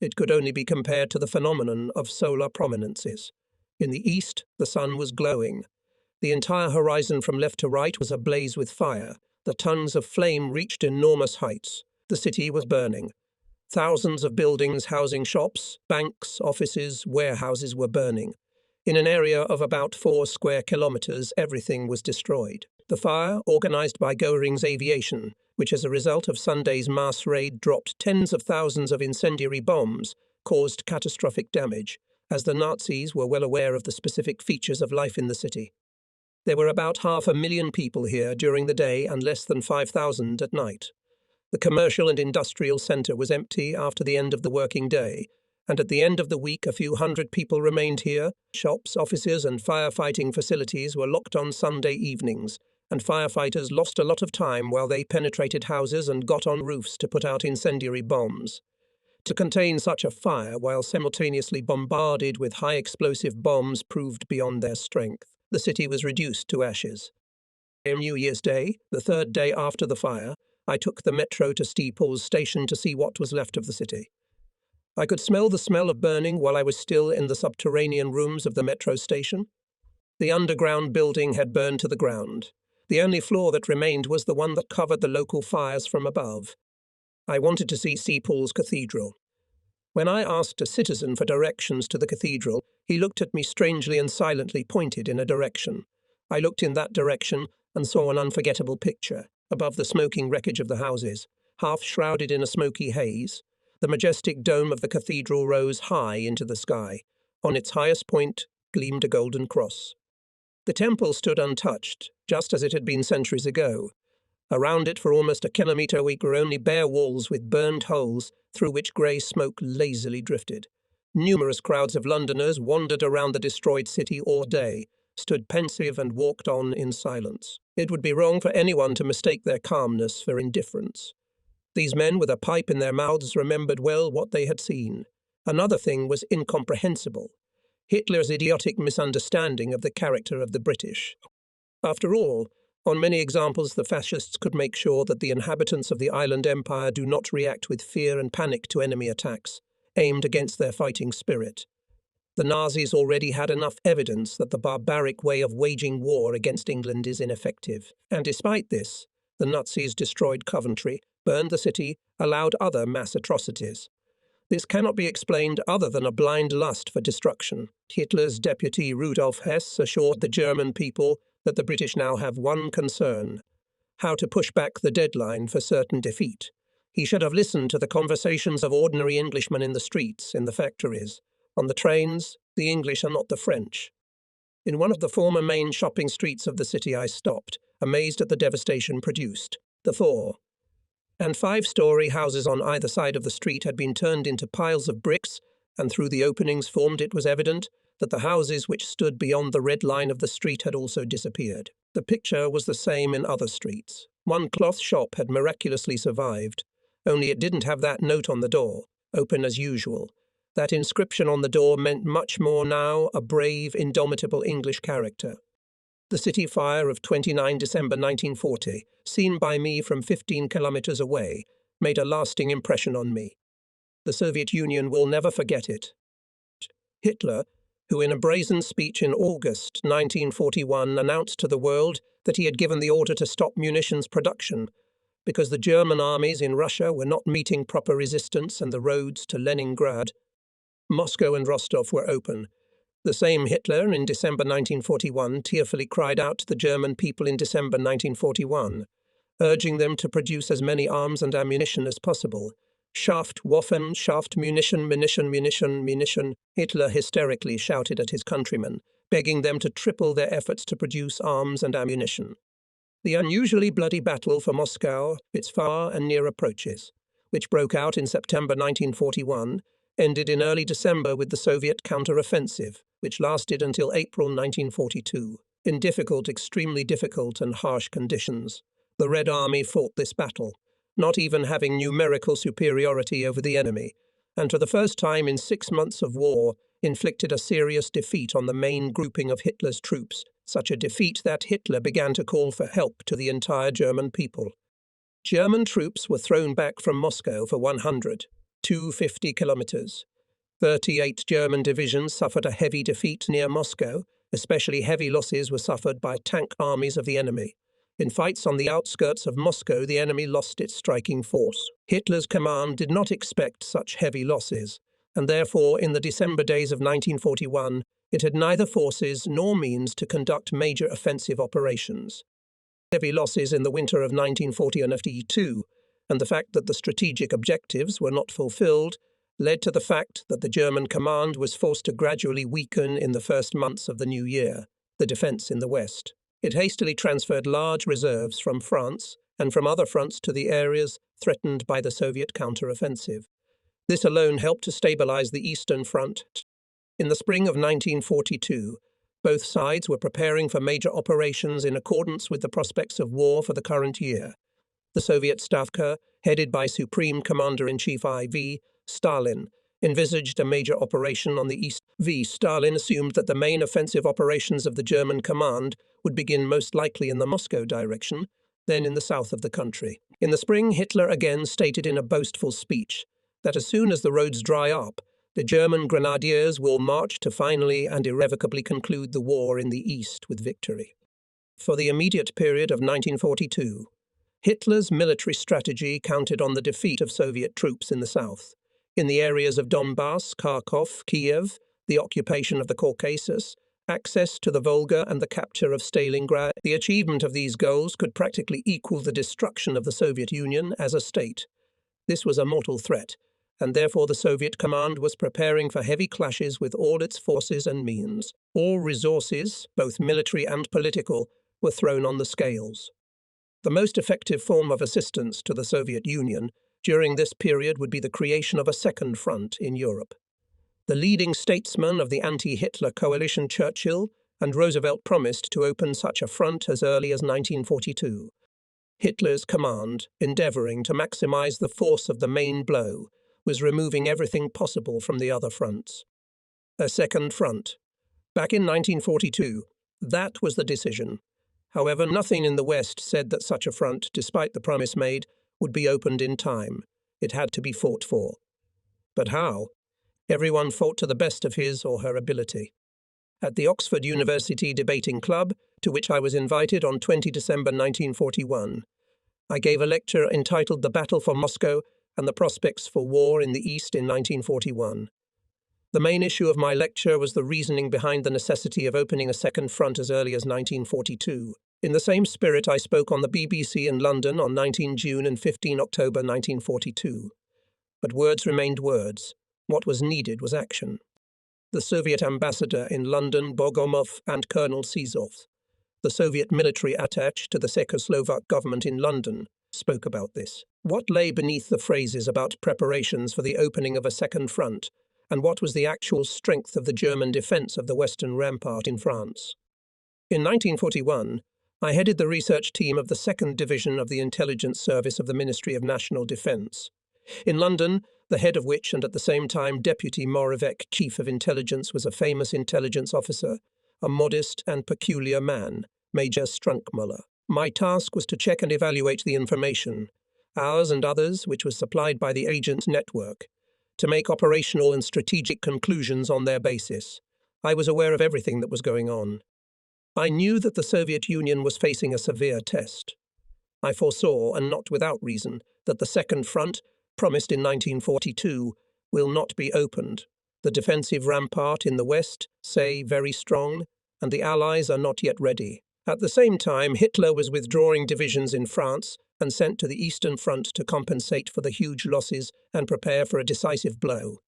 It could only be compared to the phenomenon of solar prominences. In the east, the sun was glowing. The entire horizon from left to right was ablaze with fire. The tongues of flame reached enormous heights. The city was burning. Thousands of buildings housing shops, banks, offices, warehouses were burning. In an area of about 4 square kilometers, everything was destroyed. The fire, organised by Goering's aviation, which as a result of Sunday's mass raid dropped tens of thousands of incendiary bombs, caused catastrophic damage, as the Nazis were well aware of the specific features of life in the city. There were about 500,000 people here during the day and less than 5,000 at night. The commercial and industrial centre was empty after the end of the working day, and at the end of the week a few hundred people remained here. Shops, offices and firefighting facilities were locked on Sunday evenings, and firefighters lost a lot of time while they penetrated houses and got on roofs to put out incendiary bombs. To contain such a fire while simultaneously bombarded with high explosive bombs proved beyond their strength. The city was reduced to ashes. On New Year's Day, the third day after the fire, I took the metro to Steeples Station to see what was left of the city. I could smell the smell of burning while I was still in the subterranean rooms of the metro station. The underground building had burned to the ground. The only floor that remained was the one that covered the local fires from above. I wanted to see St. Paul's Cathedral. When I asked a citizen for directions to the cathedral, he looked at me strangely and silently pointed in a direction. I looked in that direction and saw an unforgettable picture. Above the smoking wreckage of the houses, half shrouded in a smoky haze, the majestic dome of the cathedral rose high into the sky. On its highest point gleamed a golden cross. The temple stood untouched, just as it had been centuries ago. Around it for almost a kilometre were only bare walls with burned holes through which grey smoke lazily drifted. Numerous crowds of Londoners wandered around the destroyed city all day, stood pensive and walked on in silence. It would be wrong for anyone to mistake their calmness for indifference. These men with a pipe in their mouths remembered well what they had seen. Another thing was incomprehensible: Hitler's idiotic misunderstanding of the character of the British. After all, on many examples the fascists could make sure that the inhabitants of the island empire do not react with fear and panic to enemy attacks, aimed against their fighting spirit. The Nazis already had enough evidence that the barbaric way of waging war against England is ineffective. And despite this, the Nazis destroyed Coventry, burned the city, allowed other mass atrocities. This cannot be explained other than a blind lust for destruction. Hitler's deputy Rudolf Hess assured the German people that the British now have one concern: how to push back the deadline for certain defeat. He should have listened to the conversations of ordinary Englishmen in the streets, in the factories. On the trains, the English are not the French. In one of the former main shopping streets of the city I stopped, amazed at the devastation produced. The thaw. And 5-story houses on either side of the street had been turned into piles of bricks, and through the openings formed it was evident that the houses which stood beyond the red line of the street had also disappeared. The picture was the same in other streets. One cloth shop had miraculously survived, only it didn't have that note on the door, open as usual. That inscription on the door meant much more now: a brave, indomitable English character. The city fire of 29 December 1940, seen by me from 15 kilometers away, made a lasting impression on me. The Soviet Union will never forget it. Hitler, who in a brazen speech in August 1941 announced to the world that he had given the order to stop munitions production because the German armies in Russia were not meeting proper resistance and the roads to Leningrad, Moscow and Rostov were open. The same Hitler in December 1941 tearfully cried out to the German people in December 1941, urging them to produce as many arms and ammunition as possible. Schafft Waffen, schafft Munition, Munition, Munition, Munition. Hitler hysterically shouted at his countrymen, begging them to triple their efforts to produce arms and ammunition. The unusually bloody battle for Moscow, its far and near approaches, which broke out in September 1941, ended in early December with the Soviet counter-offensive, which lasted until April 1942. In difficult, extremely difficult and harsh conditions, the Red Army fought this battle, not even having numerical superiority over the enemy, and for the first time in 6 months of war, inflicted a serious defeat on the main grouping of Hitler's troops, such a defeat that Hitler began to call for help to the entire German people. German troops were thrown back from Moscow for 250 kilometers. 38 German divisions suffered a heavy defeat near Moscow. Especially heavy losses were suffered by tank armies of the enemy. In fights on the outskirts of Moscow, the enemy lost its striking force. Hitler's command did not expect such heavy losses, and therefore, in the December days of 1941, it had neither forces nor means to conduct major offensive operations. heavy losses in the winter of 1940 and 1942, and the fact that the strategic objectives were not fulfilled led to the fact that the German command was forced to gradually weaken in the first months of the new year, the defence in the west. It hastily transferred large reserves from France and from other fronts to the areas threatened by the Soviet counteroffensive. This alone helped to stabilize the Eastern Front. In the spring of 1942, both sides were preparing for major operations in accordance with the prospects of war for the current year. The Soviet Staff Corps, headed by Supreme Commander-in-Chief I.V. Stalin, envisaged a major operation on the east. Stalin assumed that the main offensive operations of the German command would begin most likely in the Moscow direction, then in the south of the country. In the spring, Hitler again stated in a boastful speech that as soon as the roads dry up, the German grenadiers will march to finally and irrevocably conclude the war in the east with victory. For the immediate period of 1942, Hitler's military strategy counted on the defeat of Soviet troops in the south, in the areas of Donbass, Kharkov, Kiev, the occupation of the Caucasus, access to the Volga and the capture of Stalingrad. The achievement of these goals could practically equal the destruction of the Soviet Union as a state. This was a mortal threat, and therefore the Soviet command was preparing for heavy clashes with all its forces and means. All resources, both military and political, were thrown on the scales. The most effective form of assistance to the Soviet Union during this period would be the creation of a second front in Europe. The leading statesmen of the anti-Hitler coalition, Churchill and Roosevelt, promised to open such a front as early as 1942. Hitler's command, endeavoring to maximize the force of the main blow, was removing everything possible from the other fronts. A second front. Back in 1942, that was the decision. However, nothing in the West said that such a front, despite the promise made, would be opened in time. It had to be fought for. But how? Everyone fought to the best of his or her ability. At the Oxford University Debating Club, to which I was invited on 20 December 1941, I gave a lecture entitled The Battle for Moscow and the Prospects for War in the East in 1941. The main issue of my lecture was the reasoning behind the necessity of opening a second front as early as 1942. In the same spirit, I spoke on the BBC in London on 19 June and 15 October 1942. But words remained words. What was needed was action. The Soviet ambassador in London, Bogomov, and Colonel Sizov, the Soviet military attaché to the Czechoslovak government in London, spoke about this. What lay beneath the phrases about preparations for the opening of a second front, and what was the actual strength of the German defence of the Western Rampart in France? In 1941, I headed the research team of the 2nd Division of the Intelligence Service of the Ministry of National Defence. In London, the head of which, and at the same time Deputy Moravec Chief of Intelligence, was a famous intelligence officer, a modest and peculiar man, Major Strunkmuller. My task was to check and evaluate the information, ours and others, which was supplied by the agent's network, to make operational and strategic conclusions on their basis. I was aware of everything that was going on. I knew that the Soviet Union was facing a severe test. I foresaw, and not without reason, that the second front, promised in 1942, will not be opened. The defensive rampart in the west, say, very strong, and the Allies are not yet ready. At the same time, Hitler was withdrawing divisions in France and sent to the Eastern Front to compensate for the huge losses and prepare for a decisive blow.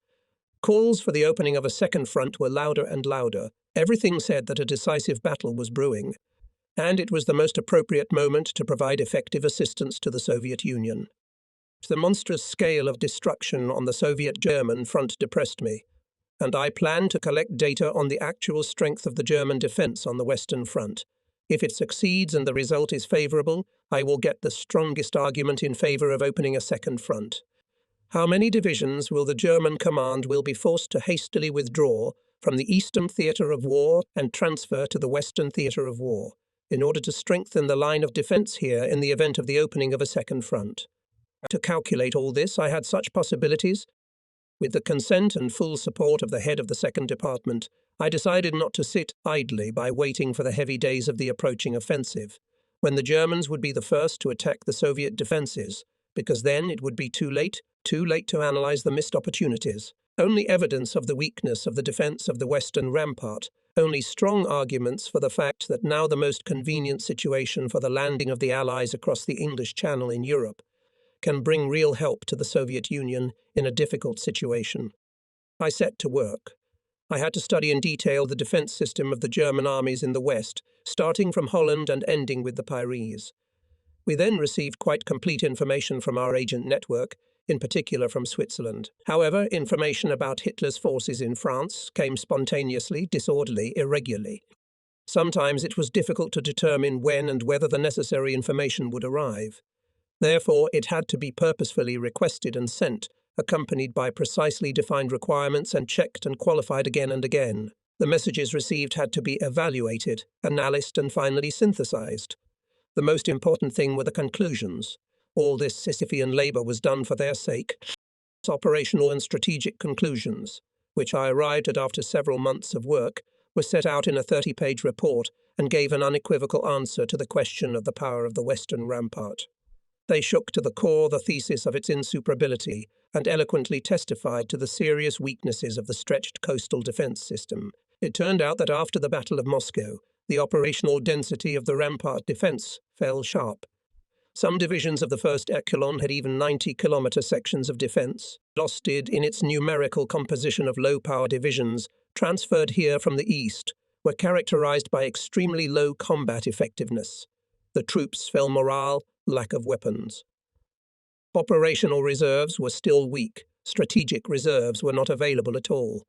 Calls for the opening of a second front were louder and louder. Everything said that a decisive battle was brewing, and it was the most appropriate moment to provide effective assistance to the Soviet Union. The monstrous scale of destruction on the Soviet-German front depressed me, and I planned to collect data on the actual strength of the German defense on the Western Front. If it succeeds and the result is favorable, I will get the strongest argument in favor of opening a second front. How many divisions will the German command be forced to hastily withdraw from the Eastern theatre of war and transfer to the Western theatre of war, in order to strengthen the line of defence here in the event of the opening of a second front? To calculate all this, I had such possibilities. With the consent and full support of the head of the 2nd Department, I decided not to sit idly by waiting for the heavy days of the approaching offensive, when the Germans would be the first to attack the Soviet defences, because then it would be too late to analyze the missed opportunities. Only evidence of the weakness of the defense of the Western Rampart only strong arguments for the fact that now the most convenient situation for the landing of the Allies across the English Channel in Europe can bring real help to the Soviet Union in a difficult situation. I set to work. I had to study in detail the defence system of the German armies in the West, starting from Holland and ending with the Pyrenees. We then received quite complete information from our agent network, in particular from Switzerland. However, information about Hitler's forces in France came spontaneously, disorderly, irregularly. Sometimes it was difficult to determine when and whether the necessary information would arrive. Therefore, it had to be purposefully requested and sent, accompanied by precisely defined requirements and checked and qualified again and again. The messages received had to be evaluated, analysed, and finally synthesized. The most important thing were the conclusions. All this Sisyphean labour was done for their sake. Operational and strategic conclusions, which I arrived at after several months of work, were set out in a 30-page report and gave an unequivocal answer to the question of the power of the Western rampart. They shook to the core the thesis of its insuperability and eloquently testified to the serious weaknesses of the stretched coastal defence system. It turned out that after the Battle of Moscow, the operational density of the rampart defence fell sharp. Some divisions of the 1st Echelon had even 90-kilometre sections of defence, lost in its numerical composition of low-power divisions, transferred here from the east, were characterised by extremely low combat effectiveness. The troops fell morale, lack of weapons. Operational reserves were still weak. Strategic reserves were not available at all.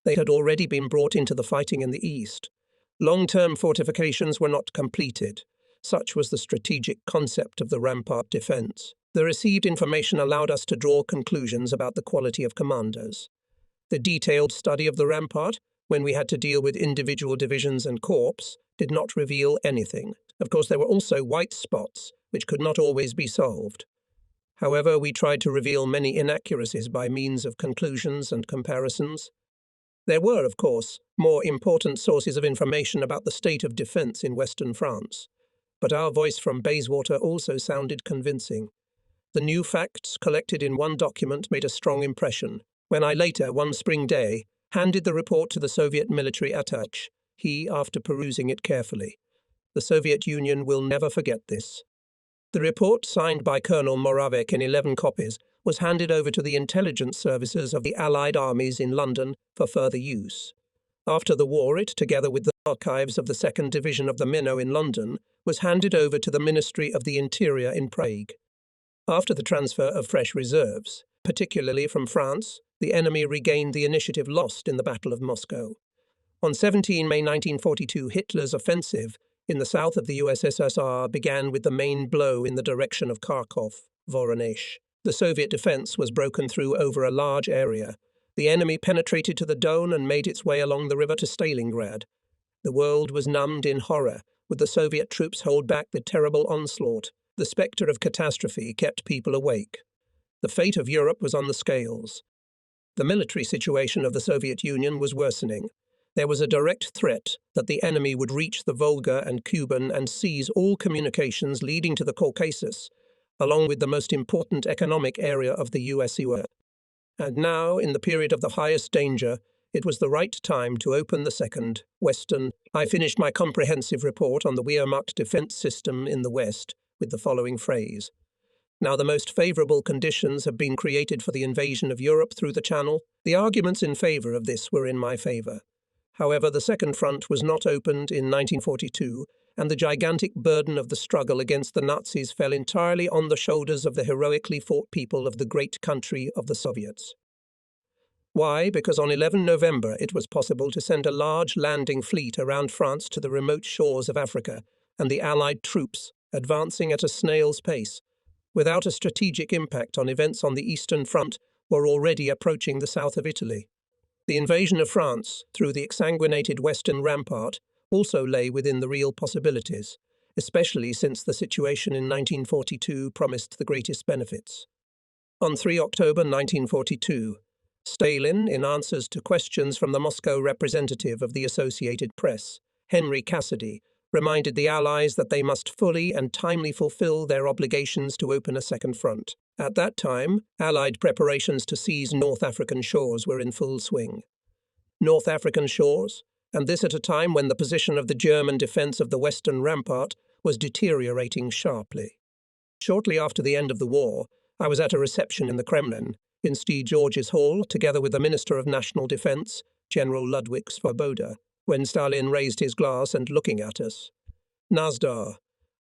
They had already been brought into the fighting in the east. Long-term fortifications were not completed. Such was the strategic concept of the rampart defence. The received information allowed us to draw conclusions about the quality of commanders. The detailed study of the rampart, when we had to deal with individual divisions and corps, did not reveal anything. Of course, there were also white spots, which could not always be solved. However, we tried to reveal many inaccuracies by means of conclusions and comparisons. There were, of course, more important sources of information about the state of defence in Western France. But our voice from Bayswater also sounded convincing. The new facts collected in one document made a strong impression. When I later, one spring day, handed the report to the Soviet military attaché, he, after perusing it carefully, "The Soviet Union will never forget this." The report, signed by Colonel Moravec in 11 copies, was handed over to the intelligence services of the Allied armies in London for further use. After the war, it, together with the archives of the 2nd Division of the Minnow in London, was handed over to the Ministry of the Interior in Prague. After the transfer of fresh reserves, particularly from France, the enemy regained the initiative lost in the Battle of Moscow. On 17 May 1942, Hitler's offensive in the south of the USSR began with the main blow in the direction of Kharkov, Voronezh. The Soviet defence was broken through over a large area. The enemy penetrated to the Don and made its way along the river to Stalingrad. The world was numbed in horror, with the Soviet troops hold back the terrible onslaught. The spectre of catastrophe kept people awake. The fate of Europe was on the scales. The military situation of the Soviet Union was worsening. There was a direct threat that the enemy would reach the Volga and Kuban and seize all communications leading to the Caucasus, along with the most important economic area of the USSR. And now, in the period of the highest danger, it was the right time to open the second, Western. I finished my comprehensive report on the Wehrmacht defence system in the West with the following phrase: "Now the most favourable conditions have been created for the invasion of Europe through the Channel. The arguments in favour of this were in my favour. However, the second front was not opened in 1942, and the gigantic burden of the struggle against the Nazis fell entirely on the shoulders of the heroically fought people of the great country of the Soviets. Why? Because on 11 November it was possible to send a large landing fleet around France to the remote shores of Africa, and the Allied troops, advancing at a snail's pace, without a strategic impact on events on the Eastern Front, were already approaching the south of Italy. The invasion of France, through the exsanguinated Western rampart, also lay within the real possibilities, especially since the situation in 1942 promised the greatest benefits. On 3 October 1942, Stalin, in answers to questions from the Moscow representative of the Associated Press, Henry Cassidy, reminded the Allies that they must fully and timely fulfill their obligations to open a second front. At that time, Allied preparations to seize North African shores were in full swing. North African shores, and this at a time when the position of the German defence of the western rampart was deteriorating sharply. Shortly after the end of the war, I was at a reception in the Kremlin, in St. George's Hall, together with the Minister of National Defence, General Ludwig Svoboda, when Stalin raised his glass and looking at us. Nazdar.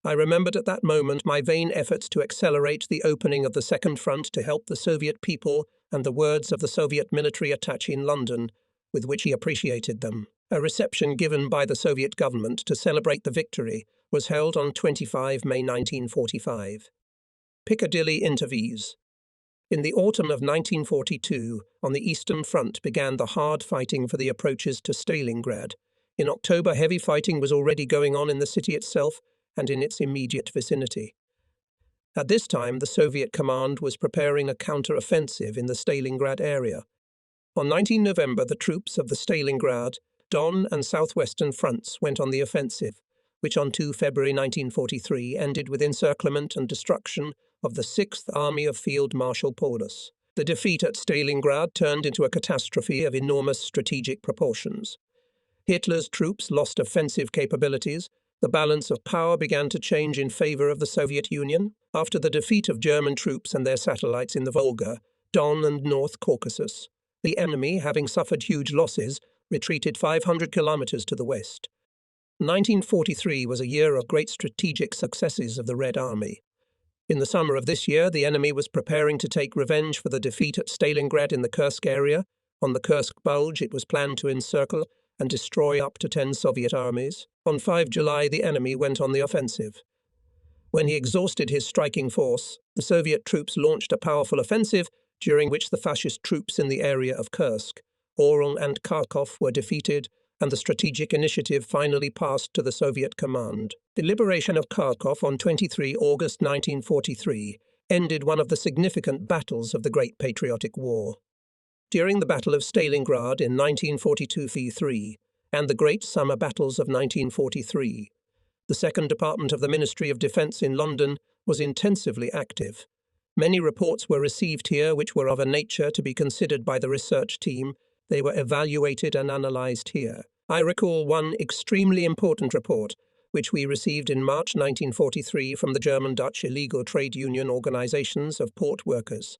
I remembered at that moment my vain efforts to accelerate the opening of the Second Front to help the Soviet people and the words of the Soviet military attaché in London, with which he appreciated them. A reception given by the Soviet government to celebrate the victory was held on 25 May 1945. Piccadilly interviews. In the autumn of 1942, on the Eastern Front began the hard fighting for the approaches to Stalingrad. In October, heavy fighting was already going on in the city itself and in its immediate vicinity. At this time, the Soviet command was preparing a counter-offensive in the Stalingrad area. On 19 November, the troops of the Stalingrad, Don and southwestern fronts went on the offensive, which on 2 February 1943 ended with encirclement and destruction of the 6th Army of Field Marshal Paulus. The defeat at Stalingrad turned into a catastrophe of enormous strategic proportions. Hitler's troops lost offensive capabilities. The balance of power began to change in favor of the Soviet Union. After the defeat of German troops and their satellites in the Volga, Don and North Caucasus, the enemy, having suffered huge losses, retreated 500 kilometers to the west. 1943 was a year of great strategic successes of the Red Army. In the summer of this year, the enemy was preparing to take revenge for the defeat at Stalingrad in the Kursk area. On the Kursk Bulge, it was planned to encircle and destroy up to 10 Soviet armies. On 5 July, the enemy went on the offensive. When he exhausted his striking force, the Soviet troops launched a powerful offensive, during which the fascist troops in the area of Kursk, Orel and Kharkov were defeated, and the strategic initiative finally passed to the Soviet command. The liberation of Kharkov on 23 August 1943 ended one of the significant battles of the Great Patriotic War. During the Battle of Stalingrad in 1942-43 and the great summer battles of 1943, the Second Department of the Ministry of Defence in London was intensively active. Many reports were received here which were of a nature to be considered by the research team. They were evaluated and analysed here. I recall one extremely important report which we received in March 1943 from the German-Dutch illegal trade union organisations of port workers.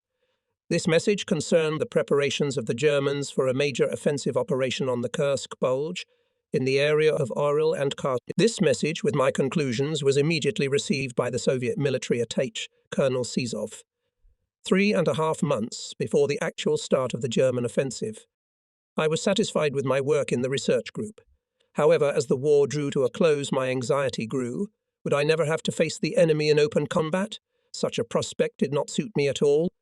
This message concerned the preparations of the Germans for a major offensive operation on the Kursk Bulge in the area of Orel and Kharkov. This message, with my conclusions, was immediately received by the Soviet military attaché, Colonel Sizov, 3.5 months before the actual start of the German offensive. I was satisfied with my work in the research group. However, as the war drew to a close, my anxiety grew. Would I never have to face the enemy in open combat? Such a prospect did not suit me at all,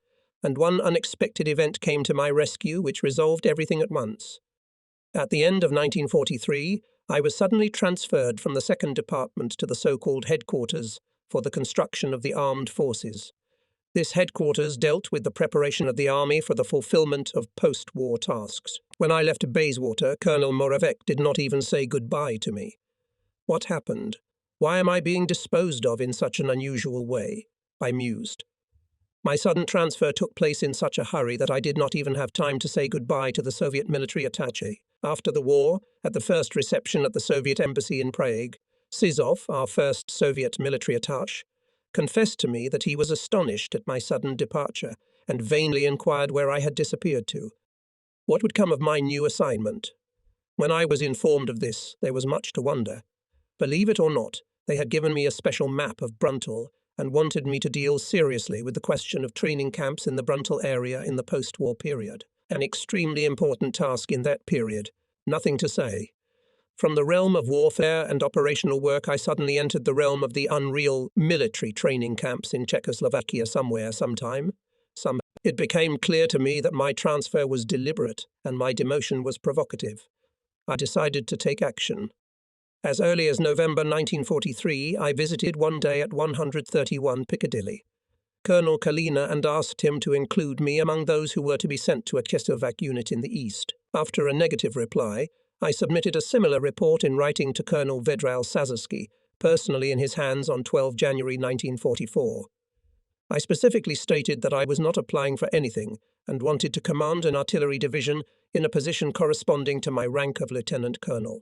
and one unexpected event came to my rescue which resolved everything at once. At the end of 1943, I was suddenly transferred from the Second Department to the so-called headquarters for the construction of the armed forces. This headquarters dealt with the preparation of the army for the fulfillment of post-war tasks. When I left Bayswater, Colonel Moravec did not even say goodbye to me. What happened? Why am I being disposed of in such an unusual way? I mused. My sudden transfer took place in such a hurry that I did not even have time to say goodbye to the Soviet military attaché. After the war, at the first reception at the Soviet embassy in Prague, Sizov, our first Soviet military attaché, confessed to me that he was astonished at my sudden departure and vainly inquired where I had disappeared to. What would come of my new assignment? When I was informed of this, there was much to wonder. Believe it or not, they had given me a special map of Bruntal and wanted me to deal seriously with the question of training camps in the Bruntal area in the post-war period. An extremely important task in that period. Nothing to say. From the realm of warfare and operational work, I suddenly entered the realm of the unreal military training camps in Czechoslovakia sometime. It became clear to me that my transfer was deliberate and my demotion was provocative. I decided to take action. As early as November 1943, I visited one day at 131 Piccadilly Colonel Kalina and asked him to include me among those who were to be sent to a Czechoslovak unit in the east. After a negative reply, I submitted a similar report in writing to Colonel Vedral Sazerski, personally in his hands on 12 January 1944. I specifically stated that I was not applying for anything and wanted to command an artillery division in a position corresponding to my rank of lieutenant colonel.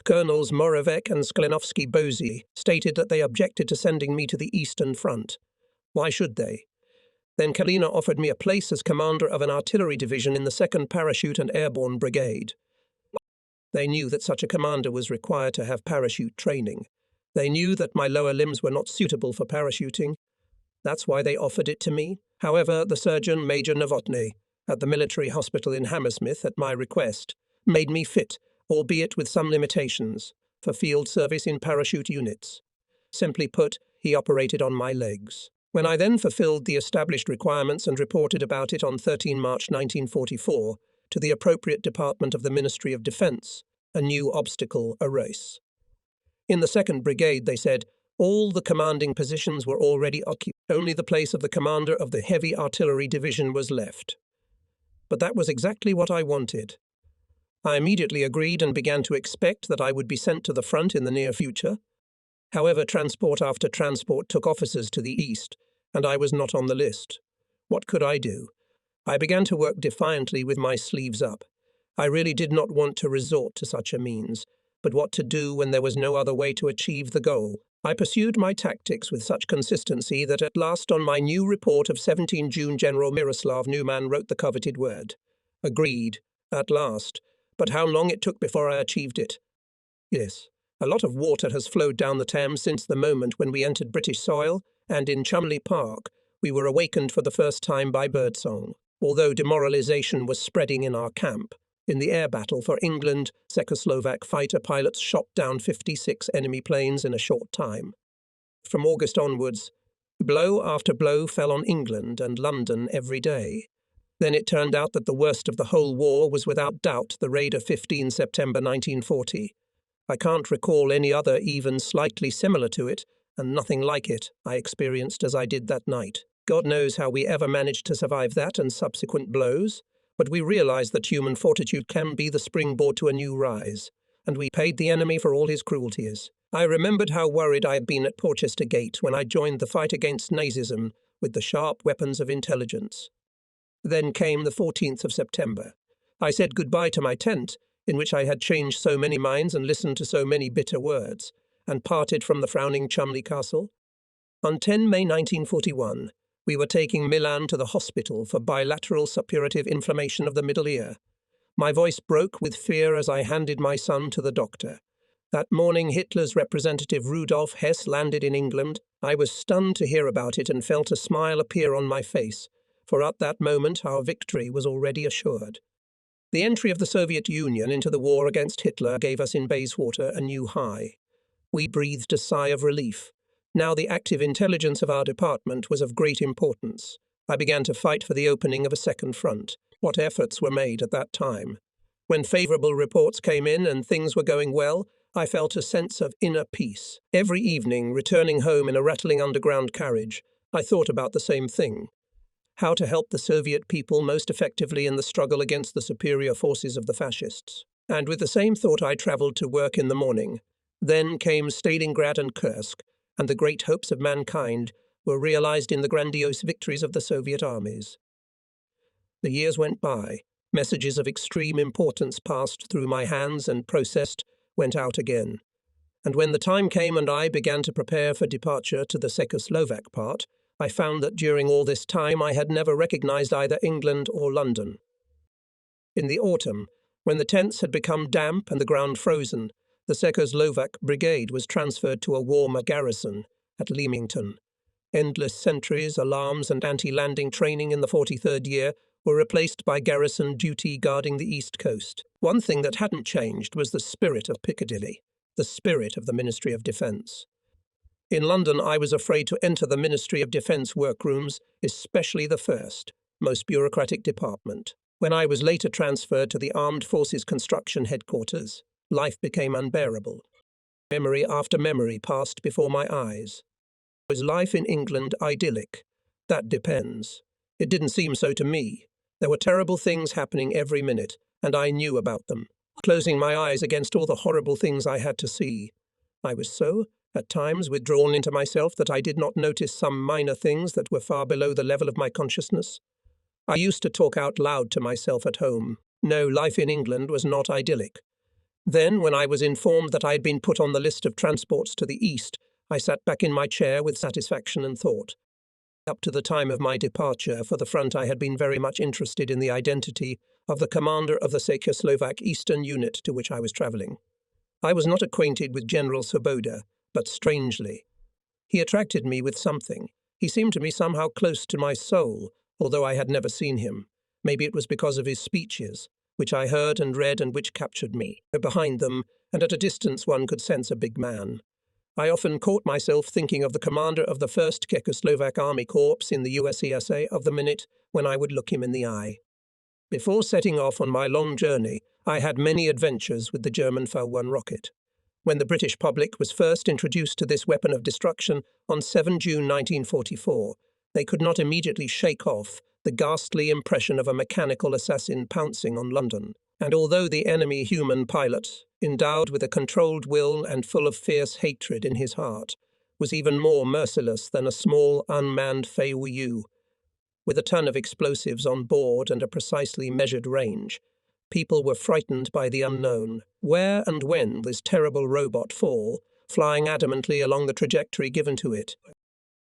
Colonels Moravec and Sklenovsky-Bozy stated that they objected to sending me to the Eastern Front. Why should they? Then Kalina offered me a place as commander of an artillery division in the 2nd Parachute and Airborne Brigade. They knew that such a commander was required to have parachute training. They knew that my lower limbs were not suitable for parachuting. That's why they offered it to me. However, the surgeon, Major Novotny, at the military hospital in Hammersmith, at my request, made me fit, albeit with some limitations, for field service in parachute units. Simply put, he operated on my legs. When I then fulfilled the established requirements and reported about it on 13 March 1944 to the appropriate department of the Ministry of Defence, a new obstacle arose. In the 2nd Brigade, they said, all the commanding positions were already occupied. Only the place of the commander of the Heavy Artillery Division was left. But that was exactly what I wanted. I immediately agreed and began to expect that I would be sent to the front in the near future. However, transport after transport took officers to the east, and I was not on the list. What could I do? I began to work defiantly with my sleeves up. I really did not want to resort to such a means, but what to do when there was no other way to achieve the goal? I pursued my tactics with such consistency that at last on my new report of 17 June General Miroslav Neumann wrote the coveted word. Agreed, at last, but how long it took before I achieved it. Yes, a lot of water has flowed down the Thames since the moment when we entered British soil, and in Chumley Park we were awakened for the first time by birdsong. Although demoralization was spreading in our camp, in the air battle for England, Czechoslovak fighter pilots shot down 56 enemy planes in a short time. From August onwards, blow after blow fell on England and London every day. Then it turned out that the worst of the whole war was without doubt the raid of 15 September 1940. I can't recall any other even slightly similar to it, and nothing like it I experienced as I did that night. God knows how we ever managed to survive that and subsequent blows, but we realized that human fortitude can be the springboard to a new rise, and we paid the enemy for all his cruelties. I remembered how worried I had been at Porchester Gate when I joined the fight against Nazism with the sharp weapons of intelligence. Then came the 14th of September. I said goodbye to my tent, in which I had changed so many minds and listened to so many bitter words, and parted from the frowning Chumley Castle. On 10 May 1941, we were taking Milan to the hospital for bilateral suppurative inflammation of the middle ear. My voice broke with fear as I handed my son to the doctor. That morning Hitler's representative Rudolf Hess landed in England. I was stunned to hear about it and felt a smile appear on my face, for at that moment our victory was already assured. The entry of the Soviet Union into the war against Hitler gave us in Bayswater a new high. We breathed a sigh of relief. Now the active intelligence of our department was of great importance. I began to fight for the opening of a second front. What efforts were made at that time? When favourable reports came in and things were going well, I felt a sense of inner peace. Every evening, returning home in a rattling underground carriage, I thought about the same thing. How to help the Soviet people most effectively in the struggle against the superior forces of the fascists. And with the same thought I travelled to work in the morning. Then came Stalingrad and Kursk, and the great hopes of mankind were realized in the grandiose victories of the Soviet armies. The years went by. Messages of extreme importance passed through my hands and processed, went out again. And when the time came and I began to prepare for departure to the Czechoslovak part, I found that during all this time I had never recognized either England or London. In the autumn, when the tents had become damp and the ground frozen, the Czechoslovak brigade was transferred to a warmer garrison at Leamington. Endless sentries, alarms and anti-landing training in the 43rd year were replaced by garrison duty guarding the east coast. One thing that hadn't changed was the spirit of Piccadilly, the spirit of the Ministry of Defence. In London, I was afraid to enter the Ministry of Defence workrooms, especially the first, most bureaucratic department. When I was later transferred to the Armed Forces Construction Headquarters, life became unbearable. Memory after memory passed before my eyes. Was life in England idyllic? That depends. It didn't seem so to me. There were terrible things happening every minute, and I knew about them, closing my eyes against all the horrible things I had to see. I was so at times withdrawn into myself that I did not notice some minor things that were far below the level of my consciousness. I used to talk out loud to myself at home. No, life in England was not idyllic. Then, when I was informed that I had been put on the list of transports to the east, I sat back in my chair with satisfaction and thought. Up to the time of my departure for the front, I had been very much interested in the identity of the commander of the Czechoslovak Eastern Unit to which I was travelling. I was not acquainted with General Svoboda, but strangely, he attracted me with something. He seemed to me somehow close to my soul, although I had never seen him. Maybe it was because of his speeches, which I heard and read and which captured me. Behind them, and at a distance one could sense a big man. I often caught myself thinking of the commander of the 1st Czechoslovak Army Corps in the USESA of the minute when I would look him in the eye. Before setting off on my long journey, I had many adventures with the German Fal-1 rocket. When the British public was first introduced to this weapon of destruction on 7 June 1944, they could not immediately shake off the ghastly impression of a mechanical assassin pouncing on London. And although the enemy human pilot, endowed with a controlled will and full of fierce hatred in his heart, was even more merciless than a small unmanned Feu, with a ton of explosives on board and a precisely measured range, people were frightened by the unknown. Where and when will this terrible robot fall, flying adamantly along the trajectory given to it?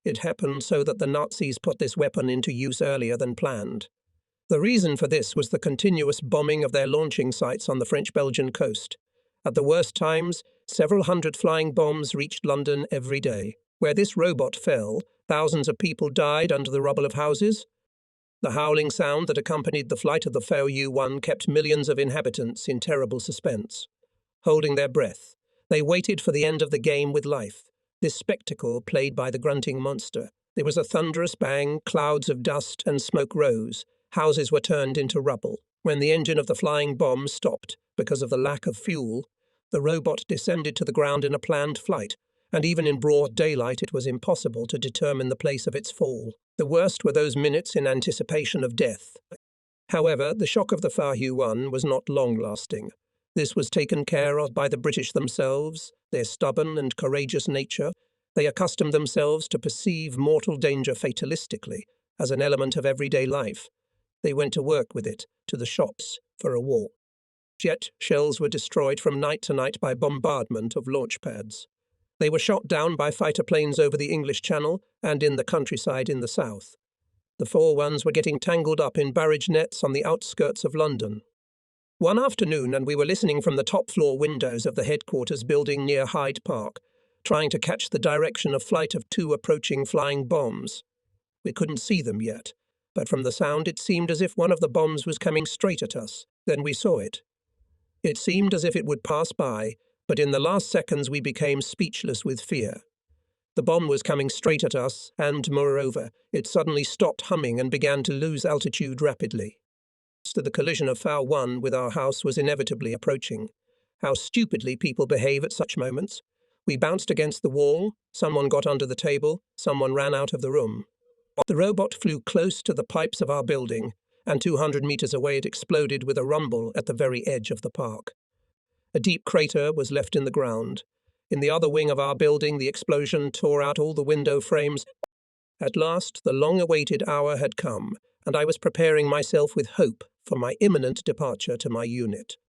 It happened so that the Nazis put this weapon into use earlier than planned. The reason for this was the continuous bombing of their launching sites on the French-Belgian coast. At the worst times, several hundred flying bombs reached London every day. Where this robot fell, thousands of people died under the rubble of houses. The howling sound that accompanied the flight of the Feu-1 kept millions of inhabitants in terrible suspense. Holding their breath, they waited for the end of the game with life, this spectacle played by the grunting monster. There was a thunderous bang, clouds of dust and smoke rose, houses were turned into rubble. When the engine of the flying bomb stopped because of the lack of fuel, the robot descended to the ground in a planned flight, and even in broad daylight it was impossible to determine the place of its fall. The worst were those minutes in anticipation of death. However, the shock of the Feu-1 was not long-lasting. This was taken care of by the British themselves, their stubborn and courageous nature. They accustomed themselves to perceive mortal danger fatalistically, as an element of everyday life. They went to work with it, to the shops, for a walk. Jet shells were destroyed from night to night by bombardment of launch pads. They were shot down by fighter planes over the English Channel and in the countryside in the south. The 4-1s were getting tangled up in barrage nets on the outskirts of London. One afternoon, and we were listening from the top-floor windows of the headquarters building near Hyde Park, trying to catch the direction of flight of 2 approaching flying bombs. We couldn't see them yet, but from the sound it seemed as if one of the bombs was coming straight at us. Then we saw it. It seemed as if it would pass by, but in the last seconds we became speechless with fear. The bomb was coming straight at us, and, moreover, it suddenly stopped humming and began to lose altitude rapidly. So the collision of Feu-1 with our house was inevitably approaching. How stupidly people behave at such moments. We bounced against the wall, someone got under the table, someone ran out of the room. The robot flew close to the pipes of our building, and 200 meters away it exploded with a rumble at the very edge of the park. A deep crater was left in the ground. In the other wing of our building, the explosion tore out all the window frames. At last, the long-awaited hour had come, and I was preparing myself with hope for my imminent departure to my unit.